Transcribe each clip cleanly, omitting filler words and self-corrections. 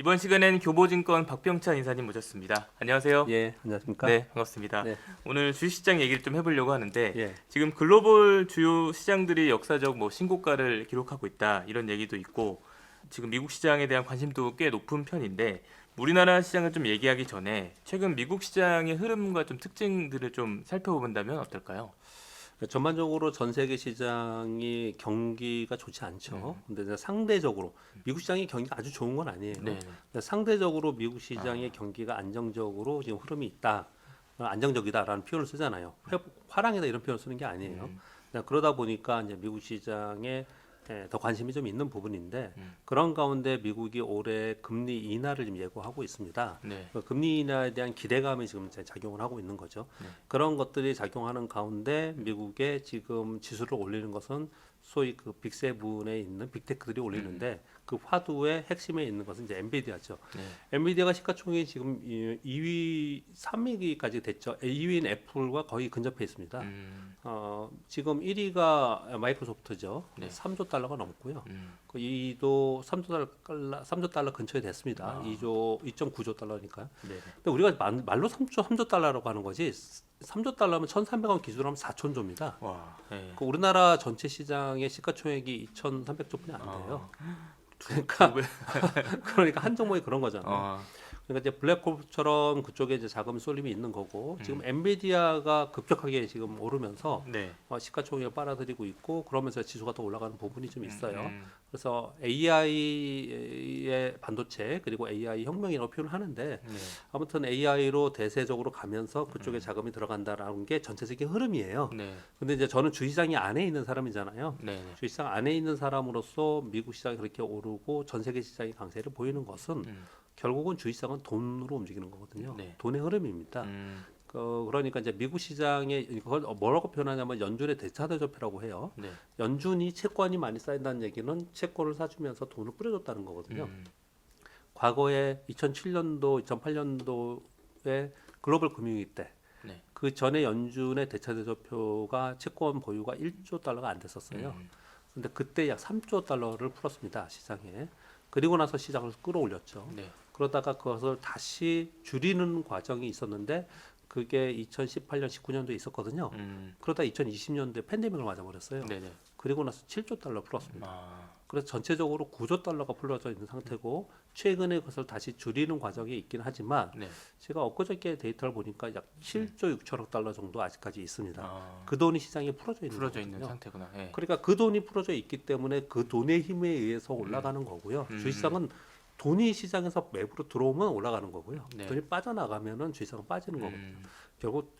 이번 시간엔 교보증권 박병찬 이사님 모셨습니다. 안녕하세요. 예, 안녕하십니까? 네, 반갑습니다. 네. 오늘 주식시장 얘기를 좀 해보려고 하는데 예. 지금 글로벌 주요 시장들이 역사적 신고가를 기록하고 있다 이런 얘기도 있고 지금 미국 시장에 대한 관심도 꽤 높은 편인데 우리나라 시장을 좀 얘기하기 전에 최근 미국 시장의 흐름과 좀 특징들을 좀 살펴본다면 어떨까요? 전반적으로 전 세계 시장이 경기가 좋지 않죠. 근데 이제 상대적으로 미국 시장의 경기가 아주 좋은 건 아니에요. 네. 근데 상대적으로 미국 시장의 경기가 안정적으로 지금 흐름이 있다. 안정적이다라는 표현을 쓰잖아요. 화랑이다 이런 표현을 쓰는 게 아니에요. 그러다 보니까 이제 미국 시장에 더 관심이 좀 있는 부분인데 그런 가운데 미국이 올해 금리 인하를 지금 예고하고 있습니다. 네. 그 금리 인하에 대한 기대감이 지금 이제 작용을 하고 있는 거죠. 그런 것들이 작용하는 가운데 미국의 지금 지수를 올리는 것은 소위 그 빅세븐에 있는 빅테크들이 올리는데 그 화두의 핵심에 있는 것은 이제 엔비디아죠. 네. 엔비디아가 시가총액이 지금 2위, 3위까지 됐죠. 2위인 애플과 거의 근접해 있습니다. 지금 1위가 마이크로소프트죠. 네. 3조 달러가 넘고요. 그 2위도 3조 달러 근처에 됐습니다. 2.9조 달러니까요. 네. 근데 우리가 말로 3조 달러라고 하는 거지 3조 달러면 1,300원 기준으로 하면 4천조입니다. 와. 네. 그 우리나라 전체 시장의 시가총액이 2,300조뿐이 안 돼요. 그러니까 한 종목이 그런 거잖아요. 그러니까 이제 블랙홀처럼 그쪽에 이제 자금 쏠림이 있는 거고 지금 엔비디아가 급격하게 지금 오르면서 네. 시가총액을 빨아들이고 있고 그러면서 지수가 더 올라가는 부분이 좀 있어요. 그래서 AI의 반도체 그리고 AI 혁명이라고 표현을 하는데 네. 아무튼 AI로 대세적으로 가면서 그쪽에 자금이 들어간다라는 게 전체적인 흐름이에요. 네. 근데 이제 저는 주시장이 안에 있는 사람이잖아요. 네. 주시장 안에 있는 사람으로서 미국 시장이 그렇게 오르고 전 세계 시장이 강세를 보이는 것은 결국은 주시장은 돈으로 움직이는 거거든요. 네. 돈의 흐름입니다. 그러니까 이제 미국 시장에 이걸 뭐라고 표현하냐면 연준의 대차대조표라고 해요. 네. 연준이 채권이 많이 쌓인다는 얘기는 채권을 사주면서 돈을 뿌려줬다는 거거든요. 과거에 2007년도, 2008년도에 글로벌 금융위기 때 네. 그 전에 연준의 대차대조표가 채권 보유가 1조 달러가 안 됐었어요. 근데 그때 약 3조 달러를 풀었습니다. 시장에. 그리고 나서 시장을 끌어올렸죠. 네. 그러다가 그것을 다시 줄이는 과정이 있었는데 그게 2018년, 19년도에 있었거든요. 그러다 2020년도에 팬데믹을 맞아버렸어요. 네네. 그리고 나서 7조 달러 풀었습니다. 아. 그래서 전체적으로 9조 달러가 풀려져 있는 상태고 최근에 그것을 다시 줄이는 과정이 있긴 하지만 네. 제가 엊그저께 데이터를 보니까 약 7조 6천억 달러 정도 아직까지 있습니다. 아. 그 돈이 시장에 풀어져 있는 풀어져 거거든요. 있는 상태구나. 예. 그러니까 그 돈이 풀어져 있기 때문에 그 돈의 힘에 의해서 올라가는 거고요. 주시장은 돈이 시장에서 매부로 들어오면 올라가는 거고요. 네. 돈이 빠져나가면은 주시장은 빠지는 거거든요. 결국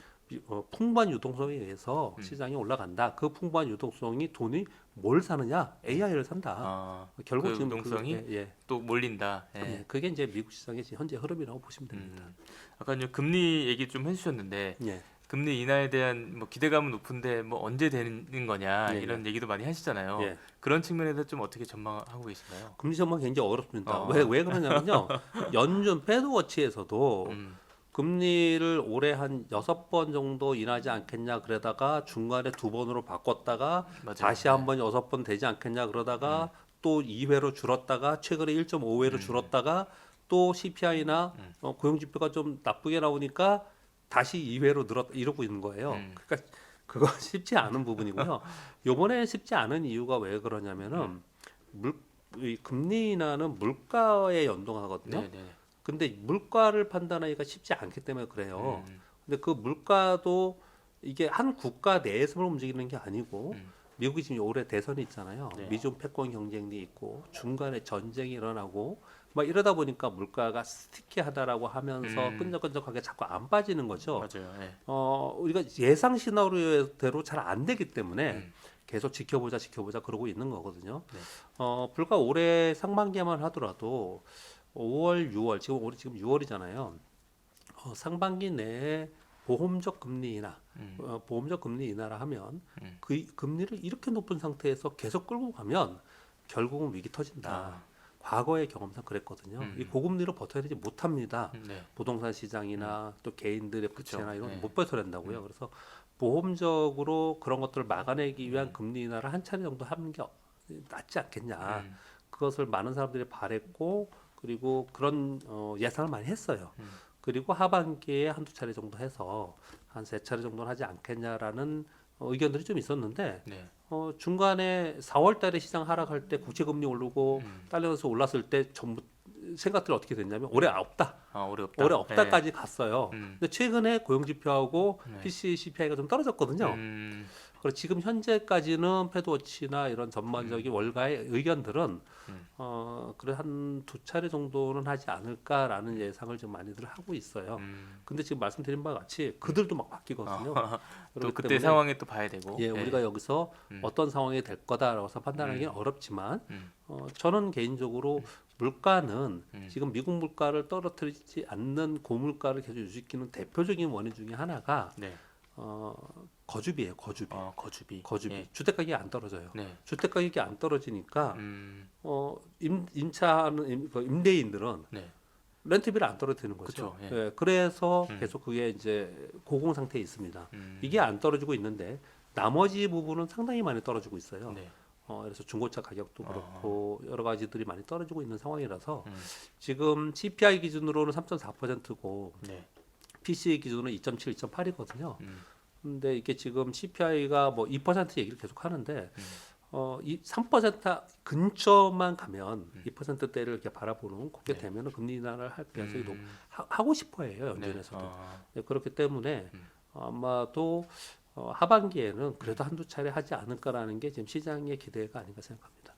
풍부한 유동성에 의해서 시장이 올라간다. 그 풍부한 유동성이 돈이 뭘 사느냐? AI를 산다. 아. 결국 그 지금 유동성이 또 몰린다. 예. 예, 그게 이제 미국 시장의 지금 현재 흐름이라고 보시면 됩니다. 아까 이제 금리 얘기 좀 해주셨는데 예. 금리 인하에 대한 기대감은 높은데 언제 되는 거냐 예, 이런 얘기도 많이 하시잖아요. 예. 그런 측면에서 좀 어떻게 전망하고 계신가요? 금리 전망 굉장히 어렵습니다. 어. 왜 그러냐면요. 연준 패드워치에서도 금리를 올해 한 6번 정도 인하지 않겠냐 그러다가 중간에 2번으로 바꿨다가 맞아요. 다시 한번 6번 되지 않겠냐 그러다가 또 2회로 줄었다가 최근에 1.5회로 줄었다가 또 CPI나 고용지표가 좀 나쁘게 나오니까 다시 2회로 이러고 있는 거예요. 그러니까 그거 쉽지 않은 부분이고요. 요번에 쉽지 않은 이유가 왜 그러냐면은 이 금리 인하는 물가에 연동하거든요. 네네. 근데 물가를 판단하기가 쉽지 않기 때문에 그래요. 근데 그 물가도 이게 한 국가 내에서만 움직이는 게 아니고 미국이 지금 올해 대선이 있잖아요. 네. 미중 패권 경쟁이 있고 중간에 전쟁이 일어나고 막 이러다 보니까 물가가 스티키하다라고 하면서 끈적끈적하게 자꾸 안 빠지는 거죠. 맞아요. 예. 우리가 예상 시나리오대로 잘 안 되기 때문에 계속 지켜보자 그러고 있는 거거든요. 네. 불과 올해 상반기에만 하더라도 5월, 6월 지금 6월이잖아요. 상반기 내에 보험적 금리 인하, 보험적 금리 인하라 하면 그 금리를 이렇게 높은 상태에서 계속 끌고 가면 결국은 위기 터진다. 과거의 경험상 그랬거든요. 이 고금리로 버텨야 되지 못합니다. 네. 부동산 시장이나 또 개인들의 부채나 그쵸. 이런 네. 거 못 버텨낸다고요. 그래서 보험적으로 그런 것들을 막아내기 위한 금리 인하를 한 차례 정도 하는 게 낫지 않겠냐. 그것을 많은 사람들이 바랬고 그리고 그런 예상을 많이 했어요. 그리고 하반기에 한두 차례 정도 해서 한 세 차례 정도는 하지 않겠냐라는 의견들이 좀 있었는데 네. 중간에 4월 달에 시장 하락할 때 국채금리 오르고 달러에서 올랐을 때 전부 생각들이 어떻게 됐냐면 올해 없다. 올해 없다. 올해 없다까지 갔어요. 음. 근데 최근에 고용지표하고 네. PCE, CPI가 좀 떨어졌거든요. 그리고 지금 현재까지는 패드워치나 이런 전반적인 월가의 의견들은 그래 한 두 차례 정도는 하지 않을까라는 예상을 좀 많이들 하고 있어요. 근데 지금 말씀드린 바와 같이 그들도 막 바뀌거든요. 또 그렇기 그때 때문에 상황에 또 봐야 되고. 예, 네. 우리가 여기서 어떤 상황이 될 거다라고 해서 판단하기는 어렵지만 저는 개인적으로 물가는 지금 미국 물가를 떨어뜨리지 않는 고물가를 계속 유지시키는 대표적인 원인 중에 하나가 네. 거주비예요. 거주비. 거주비. 거주비. 예. 주택 가격이 안 떨어져요. 네. 주택 가격이 안 떨어지니까 음. 임차하는 임대인들은 네. 렌트비를 안 떨어뜨리는 거죠. 그쵸, 예. 예, 그래서 계속 그게 이제 고공 상태에 있습니다. 이게 안 떨어지고 있는데 나머지 부분은 상당히 많이 떨어지고 있어요. 네. 그래서 중고차 가격도 그렇고 여러 가지들이 많이 떨어지고 있는 상황이라서 지금 CPI 기준으로는 3.4%고 네. PCE 기준으로 2.7, 2.8이거든요. 근데 이게 지금 CPI가 뭐 2% 얘기를 계속 하는데 이 3% 근처만 가면 2%대를 이렇게 바라보는 그렇게 네. 되면은 금리 인하를 할 가능성이 하고 싶어해요 연준에서도. 네. 네, 그렇기 때문에 아마도 하반기에는 그래도 한두 차례 하지 않을까라는 게 지금 시장의 기대가 아닌가 생각합니다.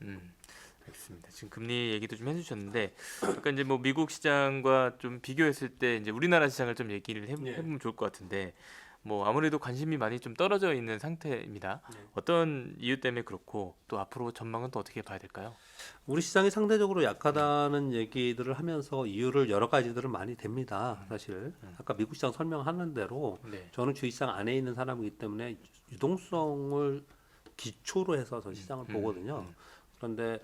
알겠습니다. 지금 금리 얘기도 좀 해주셨는데, 아까 이제 뭐 미국 시장과 좀 비교했을 때 이제 우리나라 시장을 좀 얘기를 해보면 좋을 것 같은데, 뭐 아무래도 관심이 많이 좀 떨어져 있는 상태입니다. 네. 어떤 이유 때문에 그렇고 또 앞으로 전망은 또 어떻게 봐야 될까요? 우리 시장이 상대적으로 약하다는 얘기들을 하면서 이유를 여러 가지들을 많이 댑니다. 사실 아까 미국 시장 설명하는 대로 네. 저는 주식시장 안에 있는 사람이기 때문에 유동성을 기초로 해서 저 시장을 보거든요. 그런데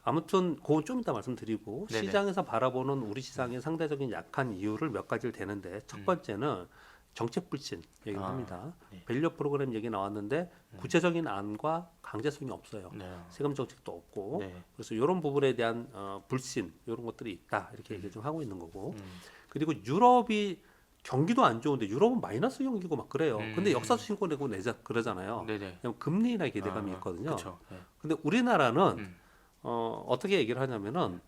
아무튼 그건 좀 이따 말씀드리고 네네. 시장에서 바라보는 우리 시장의 상대적인 약한 이유를 몇 가지를 대는데 첫 번째는 정책 불신 얘기를 합니다. 네. 밸류 프로그램 얘기 나왔는데 구체적인 안과 강제성이 없어요. 네. 세금 정책도 없고 네. 그래서 이런 부분에 대한 불신 이런 것들이 있다 이렇게 얘기를 좀 하고 있는 거고 그리고 유럽이 경기도 안 좋은데 유럽은 마이너스 경기고 막 그래요. 근데 역사적 신고 내고 내자 그러잖아요. 네네. 왜냐면 금리 인하 기대감이 있거든요. 그렇죠. 네. 근데 우리나라는 어떻게 얘기를 하냐면은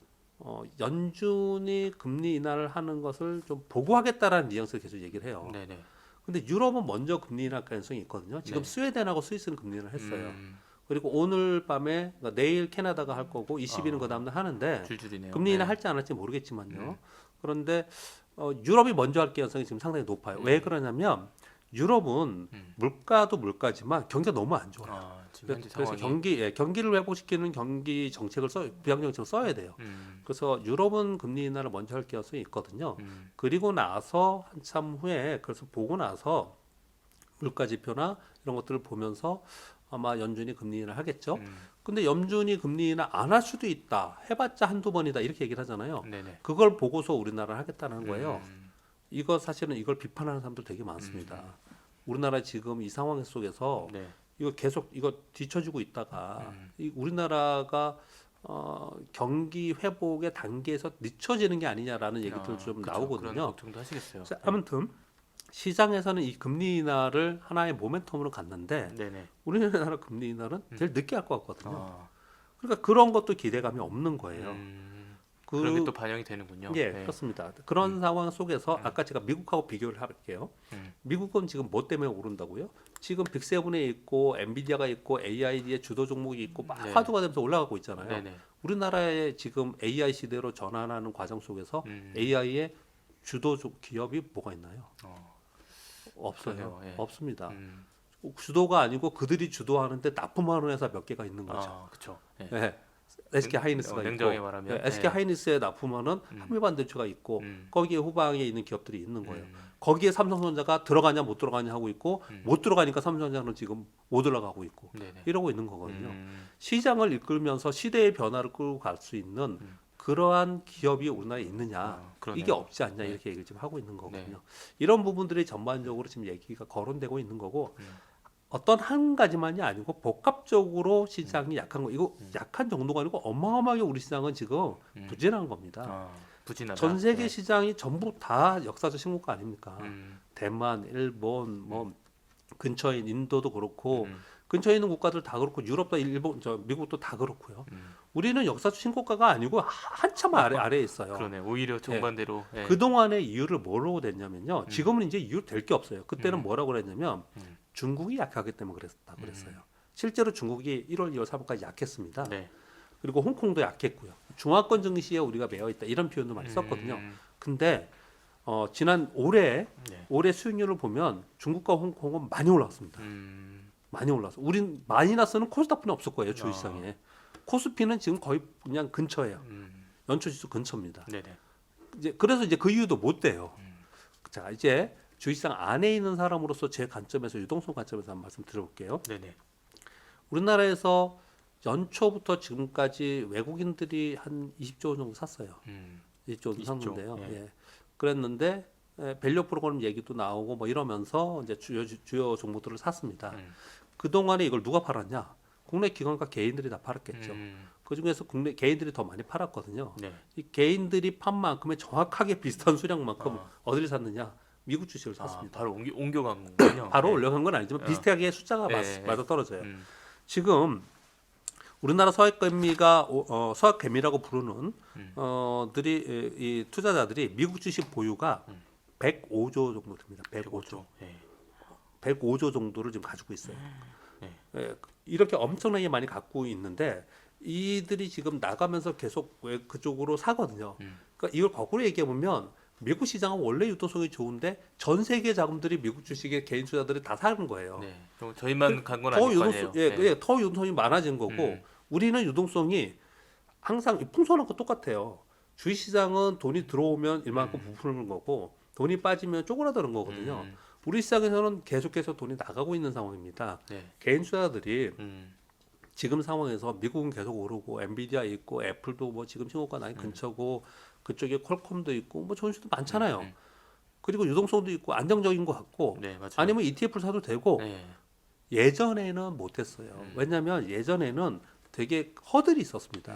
연준이 금리 인하를 하는 것을 좀 보고하겠다라는 뉘앙스를 계속 얘기를 해요. 네네. 근데 유럽은 먼저 금리 인하 가능성이 있거든요. 지금 네. 스웨덴하고 스위스는 금리 인하를 했어요. 음, 그리고 오늘 밤에 그러니까 내일 캐나다가 할 거고 20일은 그 다음날 하는데 줄줄이네요. 금리 인하 네. 할지 안 할지 모르겠지만요. 그런데 유럽이 먼저 할 가능성이 지금 상당히 높아요. 왜 그러냐면 유럽은 물가도 물가지만 경기가 너무 안 좋아요. 지금 현재 그래서 상황이. 경기를 회복시키는 경기 정책을 부양 정책을 써야 돼요. 그래서 유럽은 금리 인하를 먼저 할 가능성이 있거든요. 그리고 나서 한참 후에 그래서 보고 나서 물가 지표나 이런 것들을 보면서 아마 연준이 금리 인하를 하겠죠. 근데 연준이 금리 인하 안 할 수도 있다. 해봤자 한두 번이다. 이렇게 얘기를 하잖아요. 네네. 그걸 보고서 우리나라를 하겠다는 거예요. 이거 사실은 이걸 비판하는 사람들 되게 많습니다. 우리나라 지금 이 상황 속에서 네. 이거 계속 이거 뒤처지고 있다가 이 우리나라가 경기 회복의 단계에서 늦춰지는 게 아니냐라는 얘기들 좀 그쵸. 나오거든요. 그런 걱정도 하시겠어요. 그래서 아무튼 시장에서는 이 금리 인하를 하나의 모멘텀으로 갔는데 네네. 우리나라 금리 인하는 제일 늦게 할 것 같거든요. 아, 그러니까 그런 것도 기대감이 없는 거예요. 그런 게 또 반영이 되는군요. 예, 네. 그렇습니다. 그런 상황 속에서 아까 제가 미국하고 비교를 할게요. 미국은 지금 뭐 때문에 오른다고요? 지금 빅세븐에 있고 엔비디아가 있고 AI의 주도 종목이 있고 막 네. 화두가 되면서 올라가고 있잖아요. 네네. 우리나라의 지금 AI 시대로 전환하는 과정 속에서 AI의 주도 기업이 뭐가 있나요? 없어요. 그러네요. 예. 없습니다. 음. 주도가 아니고 그들이 주도하는데 납품하는 회사 몇 개가 있는 거죠. 그렇죠. 예. 예. SK 하이닉스가 있고, 냉정하게 말하면. 예, SK 하이닉스에 납품하는 한미반도체가 있고, 거기에 후방에 있는 기업들이 있는 거예요. 거기에 삼성전자가 들어가냐 못 들어가냐 하고 있고, 못 들어가니까 삼성전자는 지금 못 올라가고 있고, 네네. 이러고 있는 거거든요. 시장을 이끌면서 시대의 변화를 끌고 갈 수 있는 그러한 기업이 우리나라에 있느냐, 그러네요. 이게 없지 않냐 네. 이렇게 얘기를 지금 하고 있는 거거든요. 네. 이런 부분들이 전반적으로 지금 얘기가 거론되고 있는 거고, 어떤 한 가지만이 아니고 복합적으로 시장이 약한 거. 이거 약한 정도가 아니고 어마어마하게 우리 시장은 지금 부진한 겁니다. 부진하다. 전 세계 네. 시장이 전부 다 역사적 신고가 아닙니까? 음, 대만, 일본, 뭐 근처에 있는 인도도 그렇고 음, 근처에 있는 국가들 다 그렇고 유럽도 일본, 미국도 다 그렇고요. 우리는 역사적 신고가가 아니고 한참 아래에 있어요. 그러네. 오히려 정반대로. 예. 그동안의 이유를 뭐라고 됐냐면요. 지금은 이제 이유 될 게 없어요. 그때는 뭐라고 그랬냐면 중국이 약하기 때문에 그랬어요. 실제로 중국이 1월, 2월, 3월까지 약했습니다. 네. 그리고 홍콩도 약했고요. 중화권 증시에 우리가 매여 있다 이런 표현도 많이 썼거든요. 근데 지난 올해 수익률을 보면 중국과 홍콩은 많이 올랐습니다. 많이 올랐어. 우린 마이너스는 코스닥뿐이 없을 거예요 주식시장에. 코스피는 지금 거의 그냥 근처예요. 연초지수 근처입니다. 네네. 그래서 이제 그 이유도 못 돼요. 자 이제 주식시장 안에 있는 사람으로서 제 관점에서 유동성 관점에서 한번 말씀드려볼게요. 네네. 우리나라에서 연초부터 지금까지 외국인들이 한 20조 정도 샀어요. 20조 정도 20조, 샀는데요. 예. 예. 그랬는데 밸류 프로그램 얘기도 나오고 뭐 이러면서 이제 주요 종목들을 샀습니다. 그 동안에 이걸 누가 팔았냐? 국내 기관과 개인들이 다 팔았겠죠. 그 중에서 국내 개인들이 더 많이 팔았거든요. 네. 이 개인들이 판 만큼의 정확하게 비슷한 수량만큼 어디를 샀느냐? 미국 주식을 샀습니다. 바로 옮겨간 거군요. 바로 네. 올라간 건 아니지만 비슷하게 숫자가 네. 맞아 떨어져요. 음, 지금 우리나라 서학개미라고 부르는 이 투자자들이 미국 주식 보유가 105조 정도 됩니다. 105조. 예. 105조 정도를 지금 가지고 있어요. 네. 예, 이렇게 엄청나게 많이 갖고 있는데 이들이 지금 나가면서 계속 그쪽으로 사거든요. 그러니까 이걸 거꾸로 얘기해 보면 미국 시장은 원래 유동성이 좋은데 전 세계 자금들이 미국 주식에 개인 투자들이 다 사는 거예요. 네. 그럼 저희만 간 건 더 아닐 거 아니에요. 예, 더 유동성이 많아진 거고 우리는 유동성이 항상 풍선한 거 똑같아요. 주식시장은 돈이 들어오면 이만큼 부풀는 거고 돈이 빠지면 쪼그라드는 거거든요. 우리 시장에서는 계속해서 돈이 나가고 있는 상황입니다. 네. 개인 투자들이 음, 지금 상황에서 미국은 계속 오르고 엔비디아 있고 애플도 뭐 지금 신고가 나기 근처고 그쪽에 퀄컴도 있고 뭐 전수도 많잖아요. 그리고 유동성도 있고 안정적인 것 같고 네, 맞아요. 아니면 ETF를 사도 되고 네. 예전에는 못했어요. 왜냐하면 예전에는 되게 허들이 있었습니다.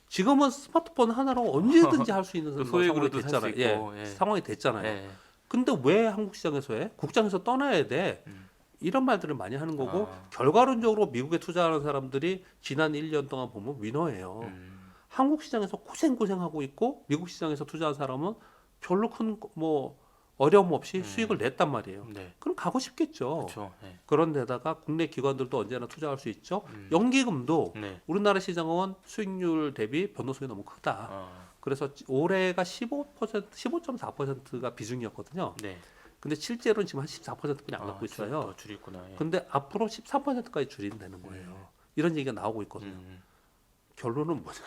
지금은 스마트폰 하나로 언제든지 할 수 있는 또 상황이 소액으로도 살수 됐잖아요. 있고, 예, 예. 상황이 됐잖아요. 네. 근데 왜 한국 시장에서 해? 국장에서 떠나야 돼. 이런 말들을 많이 하는 거고 아. 결과론적으로 미국에 투자하는 사람들이 지난 1년 동안 보면 위너예요. 한국 시장에서 고생하고 있고 미국 시장에서 투자한 사람은 별로 큰 뭐 어려움 없이 수익을 냈단 말이에요. 네. 그럼 가고 싶겠죠. 그렇죠. 네. 그런데다가 국내 기관들도 언제나 투자할 수 있죠. 연기금도 네. 우리나라 시장은 수익률 대비 변동성이 너무 크다. 그래서 올해가 15.4%가 비중이었거든요. 네. 근데 실제로는 지금 한 14%뿐이 안 갖고 있어요. 더 줄였구나. 예. 근데 앞으로 13%까지 줄인다는 거예요. 이런 얘기가 나오고 있거든요. 결론은 뭐냐?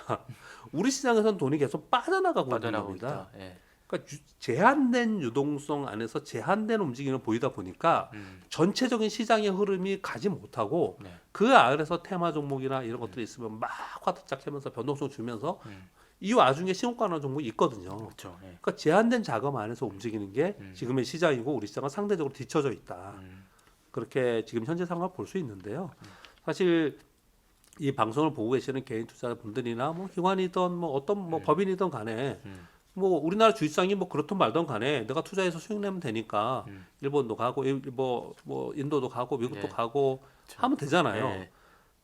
우리 시장에서는 돈이 계속 빠져나가고 있는 빠져나가고 겁니다. 있다. 예. 그러니까 제한된 유동성 안에서 제한된 움직임을 보이다 보니까 전체적인 시장의 흐름이 가지 못하고 네. 그 안에서 테마 종목이나 이런 것들이 있으면 막 화들짝 하면서 변동성 주면서 이 와중에 신고가 나는 종목이 있거든요. 그렇죠. 예. 그러니까 제한된 자금 안에서 움직이는 게 지금의 시장이고 우리 시장은 상대적으로 뒤처져 있다. 그렇게 지금 현재 상황을 볼 수 있는데요. 사실 이 방송을 보고 계시는 개인 투자분들이나 뭐 기관이든 뭐 어떤 뭐 법인이든 간에 뭐 우리나라 주식시장이 뭐 그렇든 말든 간에 내가 투자해서 수익 내면 되니까 일본도 가고 뭐 인도도 가고 미국도 네. 가고 하면 되잖아요. 네.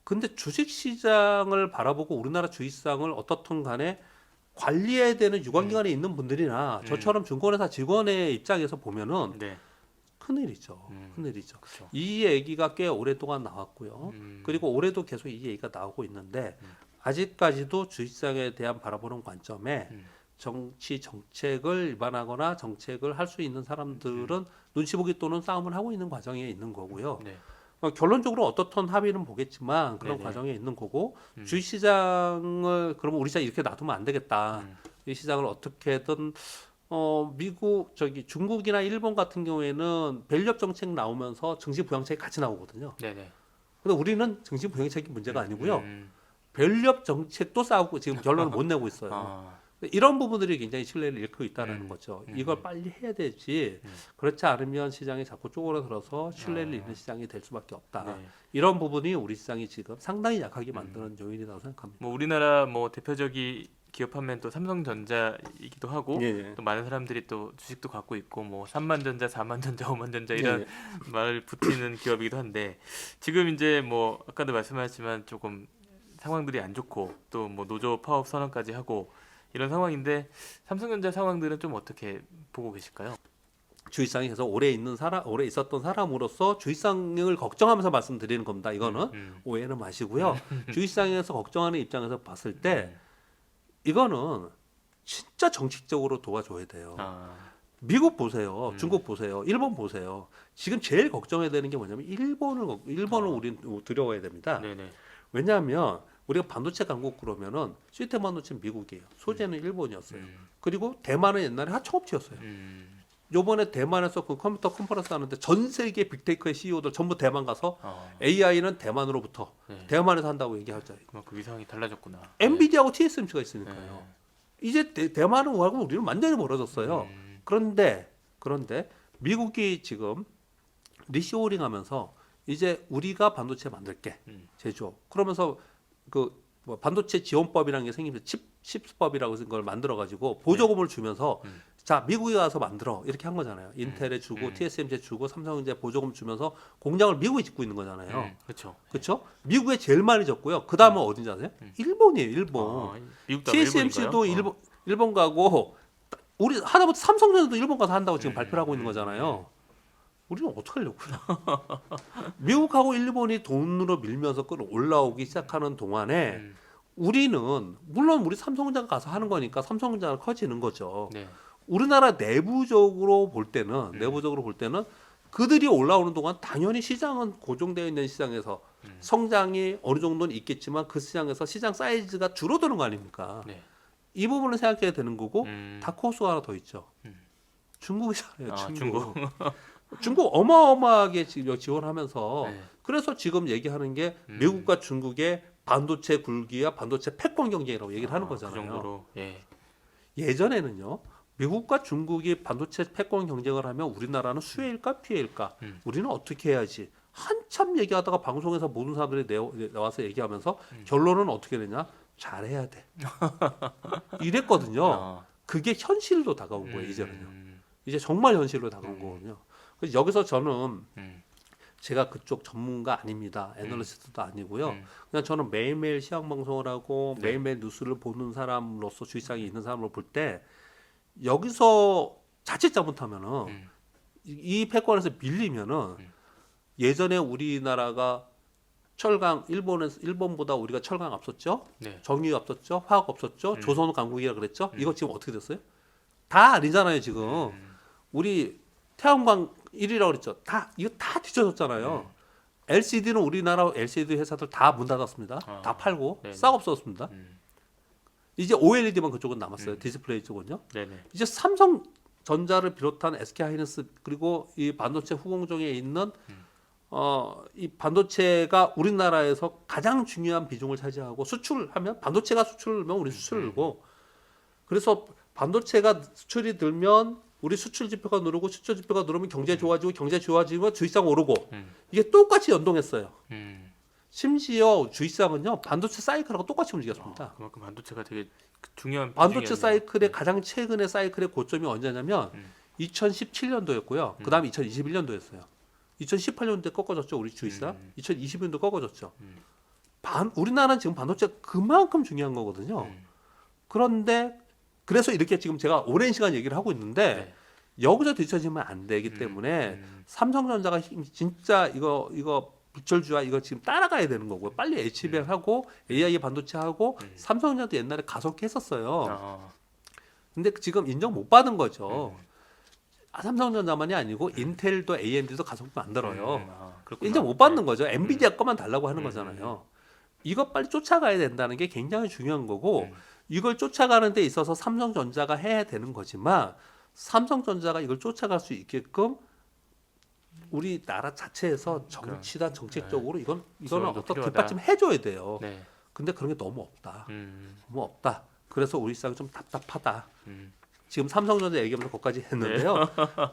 근데 주식시장을 바라보고 우리나라 주식시장을 어떻든 간에 관리해야 되는 유관기관에 있는 분들이나 저처럼 증권회사 직원의 입장에서 보면은 네. 큰일이죠. 큰일이죠. 그렇죠. 이 얘기가 꽤 오랫동안 나왔고요. 그리고 올해도 계속 이 얘기가 나오고 있는데 아직까지도 주식시장에 대한 바라보는 관점에 정치 정책을 위반하거나 정책을 할 수 있는 사람들은 눈치 보기 또는 싸움을 하고 있는 과정에 있는 거고요. 네. 결론적으로 어떻든 합의는 보겠지만 그런 네네. 과정에 있는 거고 주식시장을 그러면 우리 시장 이렇게 놔두면 안 되겠다. 이 시장을 어떻게든 미국 중국이나 일본 같은 경우에는 밸류업 정책 나오면서 증시 부양책이 같이 나오거든요. 네네. 근데 우리는 증시 부양책이 문제가 아니고요. 밸류업 정책도 싸우고 지금 결론을 못 내고 있어요. 이런 부분들이 굉장히 신뢰를 잃고 있다는 거죠. 음. 이걸 빨리 해야 되지. 그렇지 않으면 시장이 자꾸 쪼그라들어서 신뢰를 잃는 시장이 될 수밖에 없다. 네. 이런 부분이 우리 시장이 지금 상당히 약하게 만드는 요인이라고 생각합니다. 뭐 우리나라 뭐 대표적인 기업하면 또 삼성전자이기도 하고 예, 예. 또 많은 사람들이 또 주식도 갖고 있고 뭐 3만전자, 4만전자, 5만전자 이런 예, 말 붙이는 기업이기도 한데 지금 이제 뭐 아까도 말씀하셨지만 조금 상황들이 안 좋고 또 뭐 노조 파업 선언까지 하고 이런 상황인데 삼성전자 상황들은 좀 어떻게 보고 계실까요? 주식시장에서 오래 있었던 사람으로서 주식시장을 걱정하면서 말씀드리는 겁니다. 이거는 오해는 마시고요. 주식시장에서 걱정하는 입장에서 봤을 때 이거는 진짜 정책적으로 도와줘야 돼요. 아, 미국 보세요, 중국 보세요, 일본 보세요. 지금 제일 걱정해야 되는 게 뭐냐면 일본을 우리는 두려워해야 됩니다. 네네. 왜냐하면 우리가 반도체 강국 그러면은 시스템 반도체는 미국이에요. 소재는 일본이었어요. 그리고 대만은 옛날에 하청업체였어요. 요번에 대만에서 그 컴퓨터 컨퍼런스 하는데 전 세계 빅테이크의 CEO들 전부 대만 가서 AI는 대만으로부터 네. 대만에서 한다고 얘기하죠. 그만큼 위상이 달라졌구나. 엔비디아하고 TSMC가 있으니까요. 네. 이제 대만하고 우리는 완전히 멀어졌어요. 그런데 미국이 지금 리쇼어링하면서 이제 우리가 반도체 만들게 제조. 그러면서 그 뭐 반도체 지원법이라는 게 생기면서 칩스법이라고 걸 만들어 가지고 보조금을 주면서 자 미국에 가서 만들어 이렇게 한 거잖아요. 인텔에 주고 TSMC에 주고 삼성전자에 보조금 주면서 공장을 미국에 짓고 있는 거잖아요. 그렇죠. 그렇죠? 미국에 제일 많이 졌고요. 그 다음은 어딘지 아세요? 일본이에요. 일본. 미국도 TSMC도 일본 가고 우리 하다못해 삼성전자도 일본 가서 한다고 지금 발표를 하고 있는 거잖아요. 우리는 어떻게 하려고요? 미국하고 일본이 돈으로 밀면서 올라오기 시작하는 동안에 우리는 물론 우리 삼성전자가 가서 하는 거니까 삼성전자가 커지는 거죠. 네. 우리나라 내부적으로 볼 때는 그들이 올라오는 동안 당연히 시장은 고정되어 있는 시장에서 성장이 어느 정도는 있겠지만 그 시장에서 시장 사이즈가 줄어드는 거 아닙니까? 네. 이 부분을 생각해야 되는 거고 음. 다크호스가 하나 더 있죠. 중국이잖아요. 아, 중국. 중국 어마어마하게 지원하면서 네. 그래서 지금 얘기하는 게 미국과 중국의 반도체 굴기와 반도체 패권 경쟁이라고 얘기를 하는 그 거잖아요. 정도로. 예. 예전에는요. 미국과 중국이 반도체 패권 경쟁을 하면 우리나라는 수혜일까 피해일까? 우리는 어떻게 해야지? 한참 얘기하다가 방송에서 모든 사람들이 나와서 얘기하면서 결론은 어떻게 되냐? 잘해야 돼. 이랬거든요. 아. 그게 현실로 다가온 거예요. 이제는요. 이제 정말 현실로 다가온 거거든요. 그래서 여기서 저는 제가 그쪽 전문가 아닙니다. 애널리스트도 아니고요. 그냥 저는 매일매일 시황 방송을 하고 네. 매일매일 뉴스를 보는 사람으로서 주식시장에 있는 사람으로 볼 때 여기서 자칫 잘못하면은 이 패권에서 밀리면은 예전에 우리나라가 철강 일본보다 우리가 철강 앞섰죠. 네. 정유 앞섰죠. 화학 앞섰죠. 조선 강국이라 그랬죠. 이거 지금 어떻게 됐어요? 다 아니잖아요, 지금. 우리 태양광 1위라고 그랬죠. 이거 다 뒤쳐졌잖아요. LCD는 우리나라 LCD 회사들 다 문 닫았습니다. 다 팔고 네네. 싹 없어졌습니다. 이제 OLED만 그쪽은 남았어요. 디스플레이 쪽은요. 네네. 이제 삼성전자를 비롯한 SK하이닉스 그리고 이 반도체 후공정에 있는 이 반도체가 우리나라에서 가장 중요한 비중을 차지하고 수출하면 반도체가 수출을 우리 수출을 늘고 그래서 반도체가 수출이 늘면 우리 수출 지표가 누르고 수출 지표가 누르면 경제 좋아지고 경제 좋아지면 주식시장 오르고 이게 똑같이 연동했어요. 심지어 주식시장은요 반도체 사이클하고 똑같이 움직였습니다. 그만큼 반도체가 되게 중요한 반도체 비중이었네요. 사이클의 가장 최근의 사이클의 고점이 언제냐면 2017년도였고요. 그 다음에 2021년도였어요. 2018년도에 꺾어졌죠. 우리 주식시장. 2020년도 꺾어졌죠. 우리나라는 지금 반도체 그만큼 중요한 거거든요. 그런데 그래서 이렇게 지금 제가 오랜 시간 얘기를 하고 있는데 여기서 뒤처지면 안 되기 때문에 삼성전자가 진짜 이거 불철주야 이거 지금 따라가야 되는 거고요. 빨리 HBM하고 AI 반도체하고 삼성전자도 옛날에 가속했었어요. 근데 지금 인정 못 받은 거죠. 삼성전자만이 아니고 인텔도 AMD도 가속 만들어요. 인정 못 받는 거죠. 엔비디아 거만 달라고 하는 거잖아요. 이거 빨리 쫓아가야 된다는 게 굉장히 중요한 거고 이걸 쫓아가는 데 있어서 삼성전자가 해야 되는 거지만 삼성전자가 이걸 쫓아갈 수 있게끔 우리나라 자체에서 정치단 정책적으로 이거는 지원도 어떻게 필요하다. 뒷받침 해줘야 돼요. 네. 근데 그런 게 너무 없다. 음. 너무 없다. 그래서 우리 시장이 좀 답답하다. 음. 지금 삼성전자 얘기하면서 거기까지 했는데요.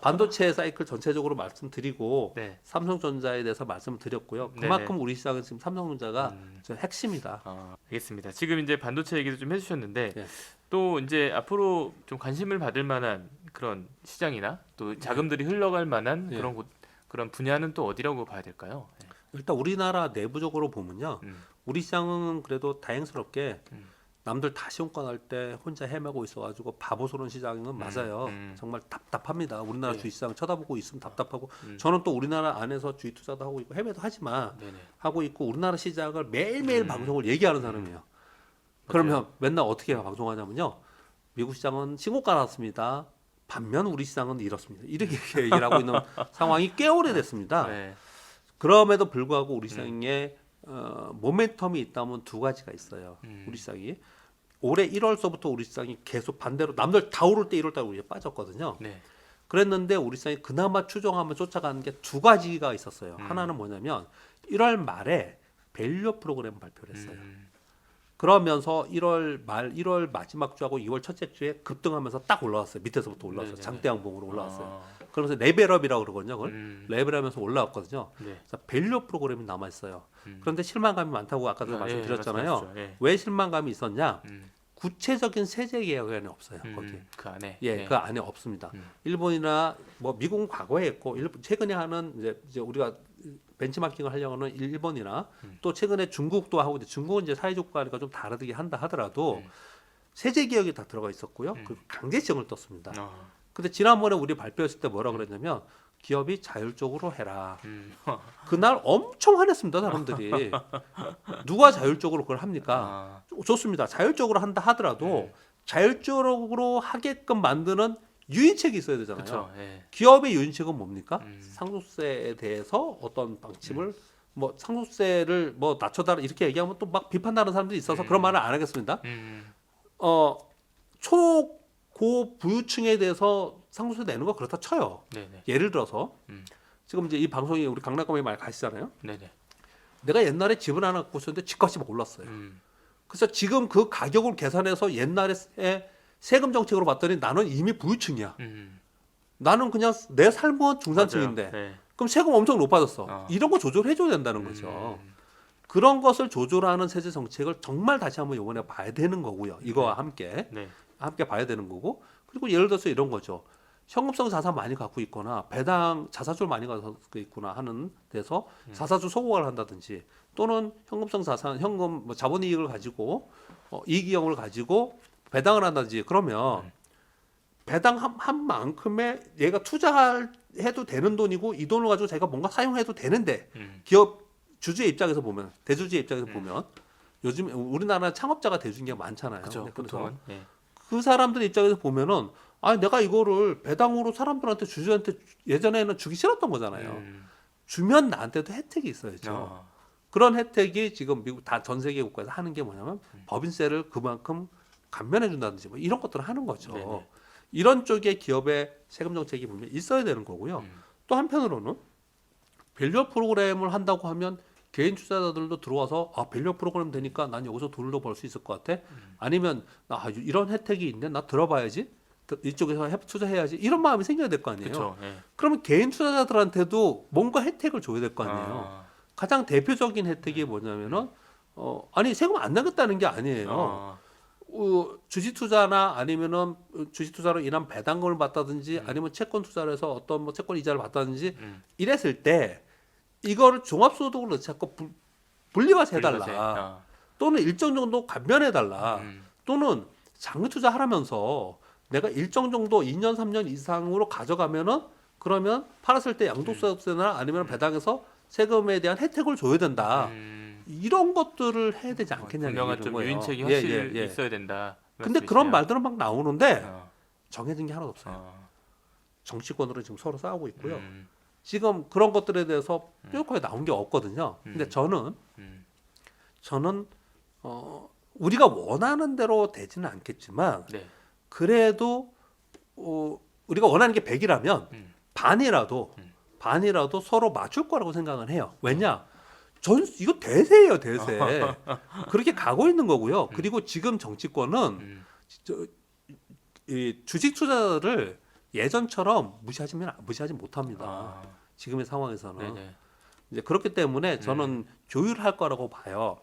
반도체 사이클 전체적으로 말씀드리고 네. 삼성전자에 대해서 말씀드렸고요. 네네. 그만큼 우리 시장은 지금 삼성전자가 음. 저 핵심이다. 알겠습니다. 지금 이제 반도체 얘기도 좀 해주셨는데 예. 또 이제 앞으로 좀 관심을 받을 만한 그런 시장이나 또 자금들이 흘러갈 만한 예. 그런 분야는 또 어디라고 봐야 될까요? 네. 일단 우리나라 내부적으로 보면요. 우리 시장은 그래도 다행스럽게 남들 다 시험관 할 때 혼자 헤매고 있어가지고 바보스러운 시장은 맞아요. 정말 답답합니다. 우리나라 네. 주식시장 쳐다보고 있으면 답답하고 음. 저는 또 우리나라 안에서 주식 투자도 하고 있고 해외도 하지만 네네. 하고 있고 우리나라 시장을 매일매일 방송을 얘기하는 사람이에요. 그러면 맨날 어떻게 방송하냐면요. 미국 시장은 신고가 났습니다. 반면 우리 시장은 이렇습니다. 이렇게 얘기를 하고 있는 상황이 꽤 오래됐습니다. 네. 그럼에도 불구하고 우리 시장에 모멘텀이 있다면 두 가지가 있어요. 우리 시장이 올해 1월서부터 우리 시장이 계속 반대로 남들 다 오를 때 1월달 우리가 빠졌거든요. 네. 그랬는데 우리 시장이 그나마 추종하면 쫓아가는 게 두 가지가 있었어요. 하나는 뭐냐면 1월 말에 밸류 프로그램 발표를 했어요. 그러면서 1월 마지막 주하고 2월 첫째 주에 급등하면서 딱 올라왔어요. 밑에서부터 올라왔어요. 네네네. 장대양봉으로 올라왔어요. 그러면서 레벨업이라고 그러거든요. 그걸 레벨하면서 올라왔거든요. 네. 그래서 밸류 프로그램이 남아 있어요. 그런데 실망감이 많다고 아까도 말씀드렸잖아요. 말씀하셨죠. 예. 왜 실망감이 있었냐? 음. 구체적인 세제 계획안이 없어요. 거기. 그 안에. 예, 네. 그 안에 없습니다. 일본이나 뭐 미국은 과거에 했고 최근에 하는 이제 우리가 벤치마킹을 하려고 하는 일본이나 또 최근에 중국도 하고 있는데 중국은 이제 사회주의 국가니까 좀 다르게 한다 하더라도 세제 개혁이 다 들어가 있었고요. 그 강제성을 떴습니다. 근데 지난번에 우리 발표했을 때 뭐라 그랬냐면 기업이 자율적으로 해라. 그날 엄청 화냈습니다, 사람들이. 누가 자율적으로 그걸 합니까? 좋습니다. 자율적으로 한다 하더라도 자율적으로 하게끔 만드는 유인책이 있어야 되잖아요. 그렇죠. 예. 기업의 유인책은 뭡니까? 상속세에 대해서 어떤 방침을 뭐 상속세를 뭐 낮춰달라 이렇게 얘기하면 또 막 비판하는 사람들이 있어서 그런 말을 안 하겠습니다. 초고 부유층에 대해서 상속세 내는 거 그렇다 쳐요. 네네. 예를 들어서 지금 이제 이 방송이 우리 강남감에 많이 가시잖아요. 네네. 내가 옛날에 집을 하나 갖고 있었는데 집값이 막 올랐어요. 그래서 지금 그 가격을 계산해서 옛날에 세금 정책으로 봤더니 나는 이미 부유층이야. 나는 그냥 내 삶은 중산층인데 네. 그럼 세금 엄청 높아졌어. 이런 거 조절해줘야 된다는 거죠. 그런 것을 조절하는 세제 정책을 정말 다시 한번 이번에 봐야 되는 거고요. 이거와 함께 네. 봐야 되는 거고 그리고 예를 들어서 이런 거죠. 현금성 자산 많이 갖고 있거나 배당 자사주를 많이 갖고 있구나 하는 데서 자사주 소각을 한다든지 또는 현금성 자산 현금 뭐 자본이익을 가지고 이익이익을 가지고 배당을 한다든지 그러면 배당 한 만큼의 얘가 투자해도 되는 돈이고 이 돈을 가지고 자기가 뭔가 사용해도 되는데 기업 주주의 입장에서 보면 대주주의 입장에서 보면 요즘 우리나라 창업자가 대주인 게 많잖아요. 그렇죠. 그래서 보통은. 예. 그 사람들 입장에서 보면은 아니 내가 이거를 배당으로 사람들한테 주주한테 예전에는 주기 싫었던 거잖아요. 주면 나한테도 혜택이 있어야죠. 그런 혜택이 지금 미국 다 전 세계 국가에서 하는 게 뭐냐면 법인세를 그만큼 감면해 준다든지 뭐 이런 것들을 하는 거죠. 네네. 이런 쪽의 기업의 세금 정책이 분명히 있어야 되는 거고요. 또 한편으로는 밸류 프로그램을 한다고 하면 개인 투자자들도 들어와서 밸류 프로그램 되니까 난 여기서 돈을 더 벌 수 있을 것 같아. 아니면 이런 혜택이 있네. 나 들어봐야지. 이쪽에서 투자해야지. 이런 마음이 생겨야 될 거 아니에요. 그렇죠. 예. 그러면 개인 투자자들한테도 뭔가 혜택을 줘야 될 거 아니에요. 가장 대표적인 혜택이 뭐냐면은 아니 세금 안 나겠다는 게 아니에요. 주식 투자나 아니면은 주식 투자로 인한 배당금을 받다든지 아니면 채권 투자를 해서 어떤 뭐 채권 이자를 받다든지 이랬을 때 이거를 종합소득으로 넣지 않고 분리해서 해달라. 또는 일정 정도 감면해달라. 또는 장기 투자하라면서 내가 일정 정도 2년 3년 이상으로 가져가면은 그러면 팔았을 때 양도소득세나 아니면 배당에서 세금에 대한 혜택을 줘야 된다. 이런 것들을 해야 되지 않겠냐는 분명한 얘기인 좀 거예요. 유인책이 확실히 있어야 된다. 근데 그런 말들은 막 나오는데 어. 정해진 게 하나도 없어요. 어. 정치권으로 지금 서로 싸우고 있고요. 음. 지금 그런 것들에 대해서 뾰족하게 나온 게 없거든요. 근데 저는 우리가 원하는 대로 되지는 않겠지만 네. 그래도 우리가 원하는 게 100이라면 반이라도 서로 맞출 거라고 생각은 해요. 왜냐? 이거 대세예요, 대세. 그렇게 가고 있는 거고요. 그리고 지금 정치권은 저, 이 주식 투자를 예전처럼 무시하지 못합니다. 아, 지금의 상황에서는. 네네. 이제 그렇기 때문에 저는 조율할 거라고 봐요.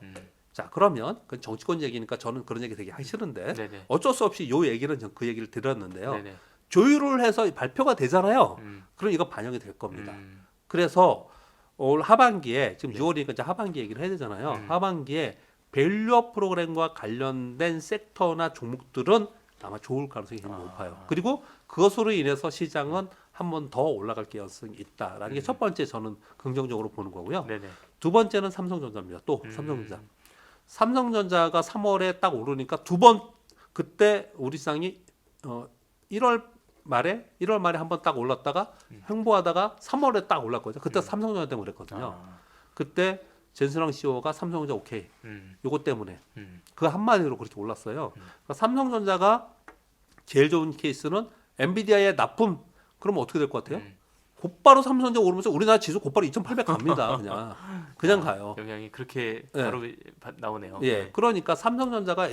자, 그러면 그건 정치권 얘기니까 저는 그런 얘기 되게 하기 싫은데 네네. 어쩔 수 없이 요 얘기는 전 그 얘기를 드렸는데요. 네네. 조율을 해서 발표가 되잖아요. 음, 그럼 이거 반영이 될 겁니다. 음, 그래서 올 하반기에 지금 네. 6월이니까 이제 하반기 얘기를 해야 되잖아요. 음. 하반기에 밸류업 프로그램과 관련된 섹터나 종목들은 아마 좋을 가능성이 굉장히 아. 높아요. 그리고 그것으로 인해서 시장은 한 번 더 올라갈 가능성이 있다라는 게 첫 번째 저는 긍정적으로 보는 거고요. 네네. 두 번째는 삼성전자입니다. 또 음. 삼성전자. 삼성전자가 3월에 딱 오르니까 두 번 그때 우리 시장이 1월 말에 한 번 딱 올랐다가 횡보하다가 3월에 딱 올랐거든요. 그때 삼성전자 때문에 그랬거든요. 아, 그때 젠스랑 CEO가 삼성전자 오케이. 요거 때문에 그 한마디로 그렇게 올랐어요. 그러니까 삼성전자가 제일 좋은 케이스는 엔비디아의 납품. 그러면 어떻게 될 것 같아요? 곧바로 삼성전자 오르면서 우리나라 지수 곧바로 2,800 갑니다. 그냥 가요. 영향이 그렇게 네. 바로 나오네요. 예. 네. 그러니까 삼성전자가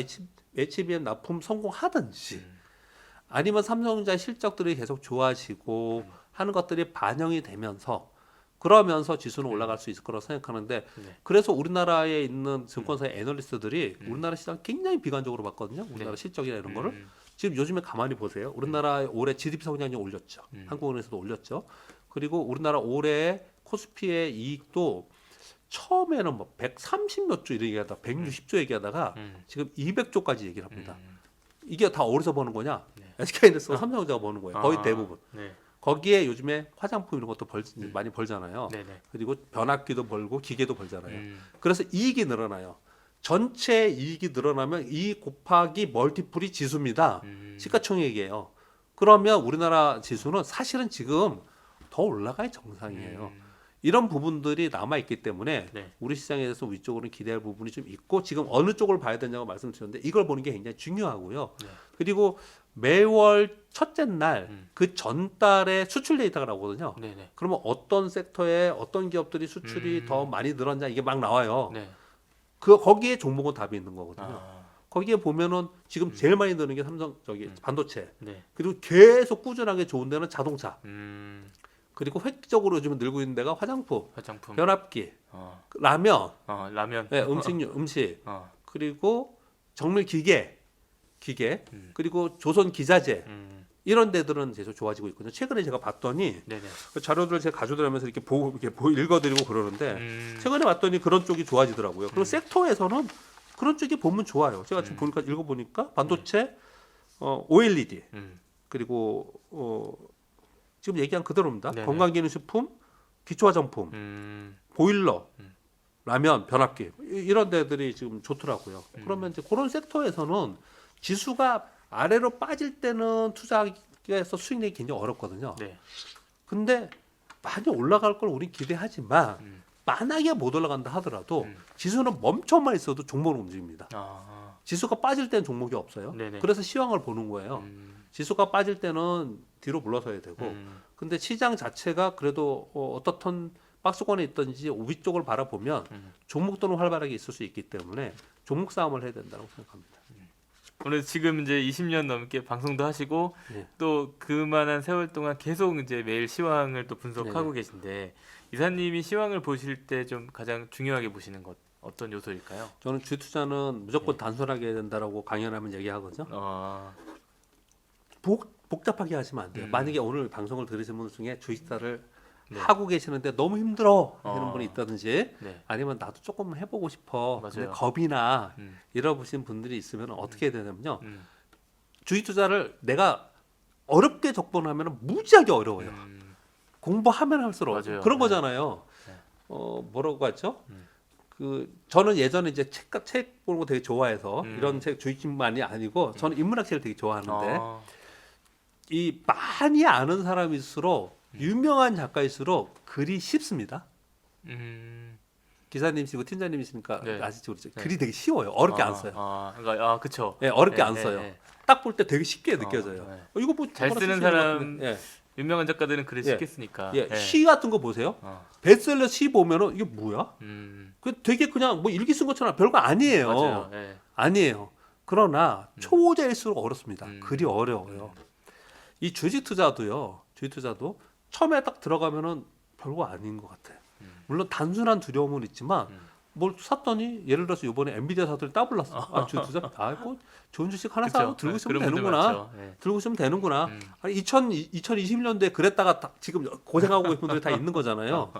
HBM 납품 성공하든지 아니면 삼성전자 실적들이 계속 좋아지고 하는 것들이 반영이 되면서 그러면서 지수는 올라갈 수 있을 거라고 생각하는데 네. 그래서 우리나라에 있는 증권사의 애널리스트들이 우리나라 시장 굉장히 비관적으로 봤거든요. 우리나라 네. 실적이나 이런 거를. 지금 요즘에 가만히 보세요. 우리나라 올해 GDP 성장률 올렸죠. 음. 한국은행에서도 올렸죠. 그리고 우리나라 올해 코스피의 이익도 처음에는 뭐 130 몇 조 이렇게 얘기하다가 160조 얘기하다가 지금 200조까지 얘기를 합니다. 이게 다 어디서 버는 거냐? 네. SK하이닉스와 삼성전자가 버는 거예요. 거의 아, 대부분. 네. 거기에 요즘에 화장품 이런 것도 많이 벌잖아요. 네네. 그리고 변압기도 벌고 기계도 벌잖아요. 음, 그래서 이익이 늘어나요. 전체 이익이 늘어나면 이 곱하기 멀티플이 지수입니다. 시가총액이에요. 그러면 우리나라 지수는 사실은 지금 더 올라가야 정상이에요. 이런 부분들이 남아 있기 때문에 네. 우리 시장에 대해서 위쪽으로는 기대할 부분이 좀 있고 지금 어느 쪽을 봐야 되냐고 말씀드렸는데 이걸 보는 게 굉장히 중요하고요. 네. 그리고 매월 첫째 날 그 전달에 수출 데이터가 나오거든요. 네네. 그러면 어떤 섹터에 어떤 기업들이 수출이 더 많이 늘었냐 이게 막 나와요. 네. 거기에 종목은 답이 있는 거거든요. 아, 거기에 보면은 지금 제일 많이 드는 게 삼성 반도체. 네. 그리고 계속 꾸준하게 좋은 데는 자동차. 음, 그리고 획기적으로 요즘 늘고 있는 데가 화장품, 화장품. 변압기, 어, 라면, 라면. 네, 음식, 어, 그리고 정밀 기계, 그리고 조선 기자재 이런 데들은 계속 좋아지고 있거든요. 최근에 제가 봤더니 네네. 그 자료들을 제가 가져들면서 이렇게 읽어드리고 그러는데 최근에 봤더니 그런 쪽이 좋아지더라고요. 그리고 섹터에서는 그런 쪽이 보면 좋아요. 제가 지금 보니까 읽어보니까 반도체, OLED 그리고 지금 얘기한 그대로입니다. 네네. 건강기능식품, 기초화장품, 보일러, 라면, 변압기 이런 데들이 지금 좋더라고요. 그러면 이제 그런 섹터에서는 지수가 아래로 빠질 때는 투자에서 수익 내기 굉장히 어렵거든요. 네. 근데 많이 올라갈 걸 우리 기대하지만 만약에 못 올라간다 하더라도 지수는 멈춰만 있어도 종목은 움직입니다. 아, 지수가 빠질 때는 종목이 없어요. 네네. 그래서 시황을 보는 거예요. 지수가 빠질 때는 뒤로 물러서야 되고 근데 시장 자체가 그래도 어떻든 박스권에 있든지 위쪽을 바라보면 종목들은 활발하게 있을 수 있기 때문에 종목 싸움을 해야 된다고 생각합니다. 오늘 지금 이제 20년 넘게 방송도 하시고 네. 또 그만한 세월 동안 계속 이제 매일 시황을 또 분석하고 계신데 이사님이 시황을 보실 때 좀 가장 중요하게 보시는 것 어떤 요소일까요? 저는 주식 투자는 무조건 단순하게 해야 된다라고 강연하면 얘기하거든요. 복잡하게 하시면 안 돼요. 만약에 오늘 방송을 들으신 분 중에 주식 투자를 하고 계시는데 너무 힘들어 하시는 분이 있다든지 네. 아니면 나도 조금 해보고 싶어 근데 맞아요. 겁이나 잃어보신 분들이 있으면 어떻게 해야 되냐면요. 주식 투자를 내가 어렵게 접근하면 무지하게 어려워요. 공부하면 할수록 맞아요. 그런 네. 거잖아요. 뭐라고 하죠? 저는 예전에 이제 책 보는 거 되게 좋아해서 이런 책 주식만이 아니고 저는 인문학책을 되게 좋아하는데 이 많이 아는 사람일수록 유명한 작가일수록 글이 쉽습니다. 기사님이시고 팀장님이시니까 네. 아시죠? 그렇죠? 네. 글이 되게 쉬워요. 어렵게 안 써요. 그러니까 그쵸. 네, 어렵게 네, 안 네, 써요. 네. 딱 볼 때 되게 쉽게 느껴져요. 네. 이거 뭐 잘 저거나 쓰는 쓰시는 것 사람 같은데. 예. 유명한 작가들은 글을 예. 씻겠으니까. 예, 시 같은 거 보세요. 어. 베스트셀러 시 보면은 이게 뭐야? 그 되게 그냥 뭐 일기 쓴 것처럼 별거 아니에요. 맞아요. 예. 아니에요. 그러나 초보자일수록 어렵습니다. 음. 글이 어려워요. 이 주식 투자도요. 주식 투자도 처음에 딱 들어가면은 별거 아닌 것 같아요. 물론 단순한 두려움은 있지만 뭘 샀더니 예를 들어서 이번에 엔비디아 사더니 따블랐어. 아, 주식 투자? 뭐 좋은 주식 하나 그쵸? 사고 들고 예, 있으면 그런 분들 되는구나. 많죠. 예. 들고 있으면 되는구나. 음. 아니 2020년도에 그랬다가 지금 고생하고 계신 분들이 다 있는 거잖아요.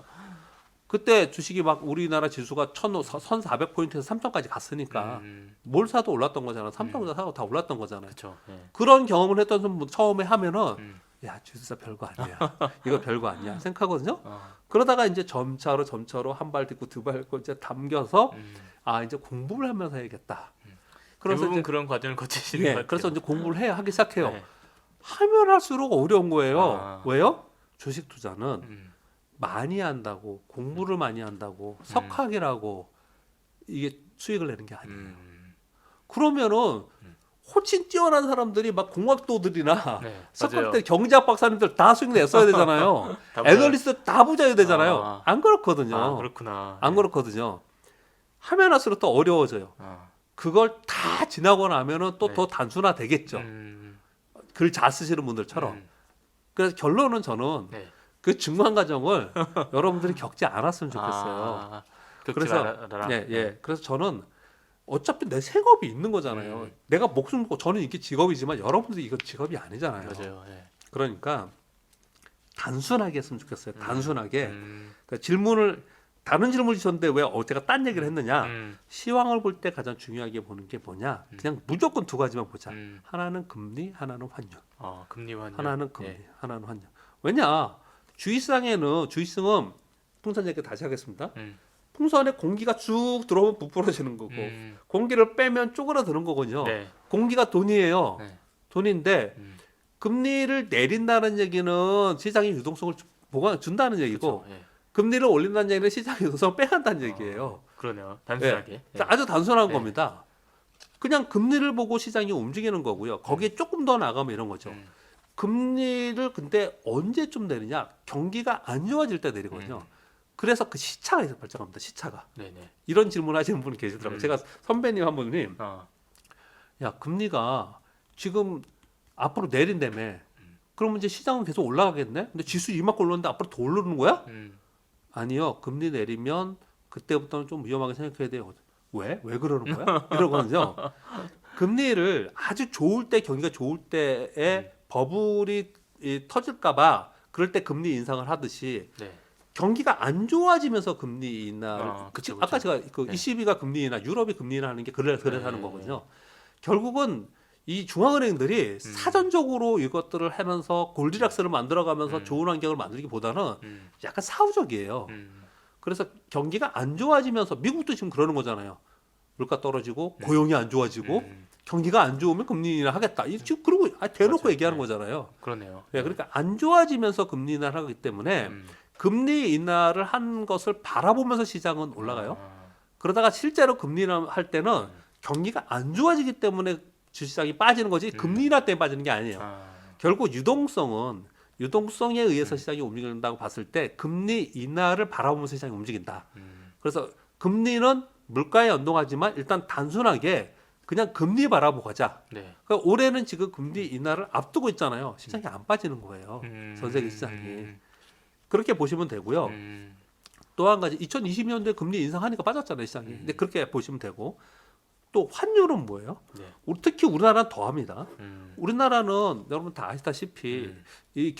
그때 주식이 막 우리나라 지수가 1,400포인트에서 3,000까지 갔으니까 뭘 사도 올랐던 거잖아. 3,000보다 사고 다 올랐던 거잖아요. 그렇죠. 예. 그런 경험을 했던 분 처음에 하면은 음. 야, 주식사 별거 아니야. 이거 별거 아니야. 생각하거든요. 어. 그러다가 이제 점차로 한 발 딛고 두 발 딛고 이제 담겨서 음. 아, 이제 공부를 하면서 해야겠다. 그래서 대부분 이제 그런 과정을 거치시는 예, 것 같아요. 그래서 이제 공부를 하기 시작해요. 네. 하면 할수록 어려운 거예요. 아. 왜요? 주식 투자는 음. 많이 한다고 공부를 많이 한다고 석학이라고 이게 수익을 내는 게 아니에요. 그러면은 훨씬 뛰어난 사람들이 막 공학도들이나 네, 석학들 경제학 박사님들 다 수익 냈어야 되잖아요. 다 애널리스트 다 부자여야 되잖아요. 아. 안 그렇거든요. 아, 그렇구나. 안 그렇거든요. 하면 할수록 더 어려워져요. 아. 그걸 다 지나고 나면은 또 네. 더 단순화 되겠죠. 글 잘 쓰시는 분들처럼. 그래서 결론은 저는 네. 그 중간 과정을 여러분들이 겪지 않았으면 좋겠어요. 아, 그래서 말아라. 예, 예. 그래서 저는 어차피 내 생업이 있는 거잖아요. 내가 목숨 걸고 저는 이게 직업이지만 여러분들이 이건 직업이 아니잖아요. 맞아요. 예. 그러니까 단순하게 했으면 좋겠어요. 단순하게. 음. 그러니까 다른 질문을 주셨는데 왜 제가 딴 얘기를 했느냐? 음. 시황을 볼 때 가장 중요하게 보는 게 뭐냐? 그냥 무조건 두 가지만 보자. 음. 하나는 금리, 하나는 환율. 금리 환율. 하나는 금리, 예. 하나는 환율. 왜냐? 주식시장은 풍선 얘기 다시 하겠습니다. 풍선에 공기가 쭉 들어오면 부풀어지는 거고 공기를 빼면 쪼그라드는 거거든요. 네. 공기가 돈이에요. 네. 돈인데 음. 금리를 내린다는 얘기는 시장의 유동성을 준다는 얘기고 그렇죠. 예. 금리를 올린다는 얘기는 시장의 유동성을 빼간다는 얘기예요. 그러니까 단순하게. 예. 예. 아주 단순한 네. 겁니다. 그냥 금리를 보고 시장이 움직이는 거고요. 거기에 조금 더 나가면 이런 거죠. 금리를 근데 언제쯤 내리냐? 경기가 안 좋아질 때 내리거든요. 그래서 그 시차가 있어 발생합니다. 시차가. 네네. 이런 질문 하시는 분이 계시더라고요. 제가 선배님 한 분이 야, 금리가 지금 앞으로 내린다며. 그러면 이제 시장은 계속 올라가겠네? 근데 지수 이만큼 올랐는데 앞으로 더 오르는 거야? 아니요. 금리 내리면 그때부터는 좀 위험하게 생각해야 돼요. 왜? 왜 그러는 거야? 이러거든요. 금리를 아주 좋을 때 경기가 좋을 때에 버블이 터질까봐 그럴 때 금리 인상을 하듯이 네. 경기가 안 좋아지면서 금리 인하를 그쵸. 아까 제가 그 네. ECB가 금리 인하, 유럽이 금리 인하하는 게 그래서 하는 거거든요. 결국은 이 중앙은행들이 사전적으로 이것들을 하면서 골디락스를 만들어가면서 좋은 환경을 만들기보다는 약간 사후적이에요. 그래서 경기가 안 좋아지면서 미국도 지금 그러는 거잖아요. 물가 떨어지고 고용이 안 좋아지고 경기가 안 좋으면 금리 인하 하겠다. 지금 그러고 대놓고 맞아요. 얘기하는 네. 거잖아요. 그러네요. 네, 그러니까 안 좋아지면서 금리 인하를 하기 때문에 금리 인하를 한 것을 바라보면서 시장은 올라가요. 그러다가 실제로 금리 인하 할 때는 경기가 안 좋아지기 때문에 주시장이 빠지는 거지 금리 인하 때문에 빠지는 게 아니에요. 결국 유동성에 의해서 시장이 움직인다고 봤을 때 금리 인하를 바라보면서 시장이 움직인다. 그래서 금리는 물가에 연동하지만 일단 단순하게 그냥 금리 바라보고 가자. 네. 그러니까 올해는 지금 금리 인하를 앞두고 있잖아요. 시장이 안 빠지는 거예요. 전 세계 시장이. 그렇게 보시면 되고요. 또 한 가지 2020년도에 금리 인상하니까 빠졌잖아요. 시장이. 근데 그렇게 보시면 되고 또 환율은 뭐예요? 네. 특히 우리나라는 더합니다. 음. 우리나라는 여러분 다 아시다시피 이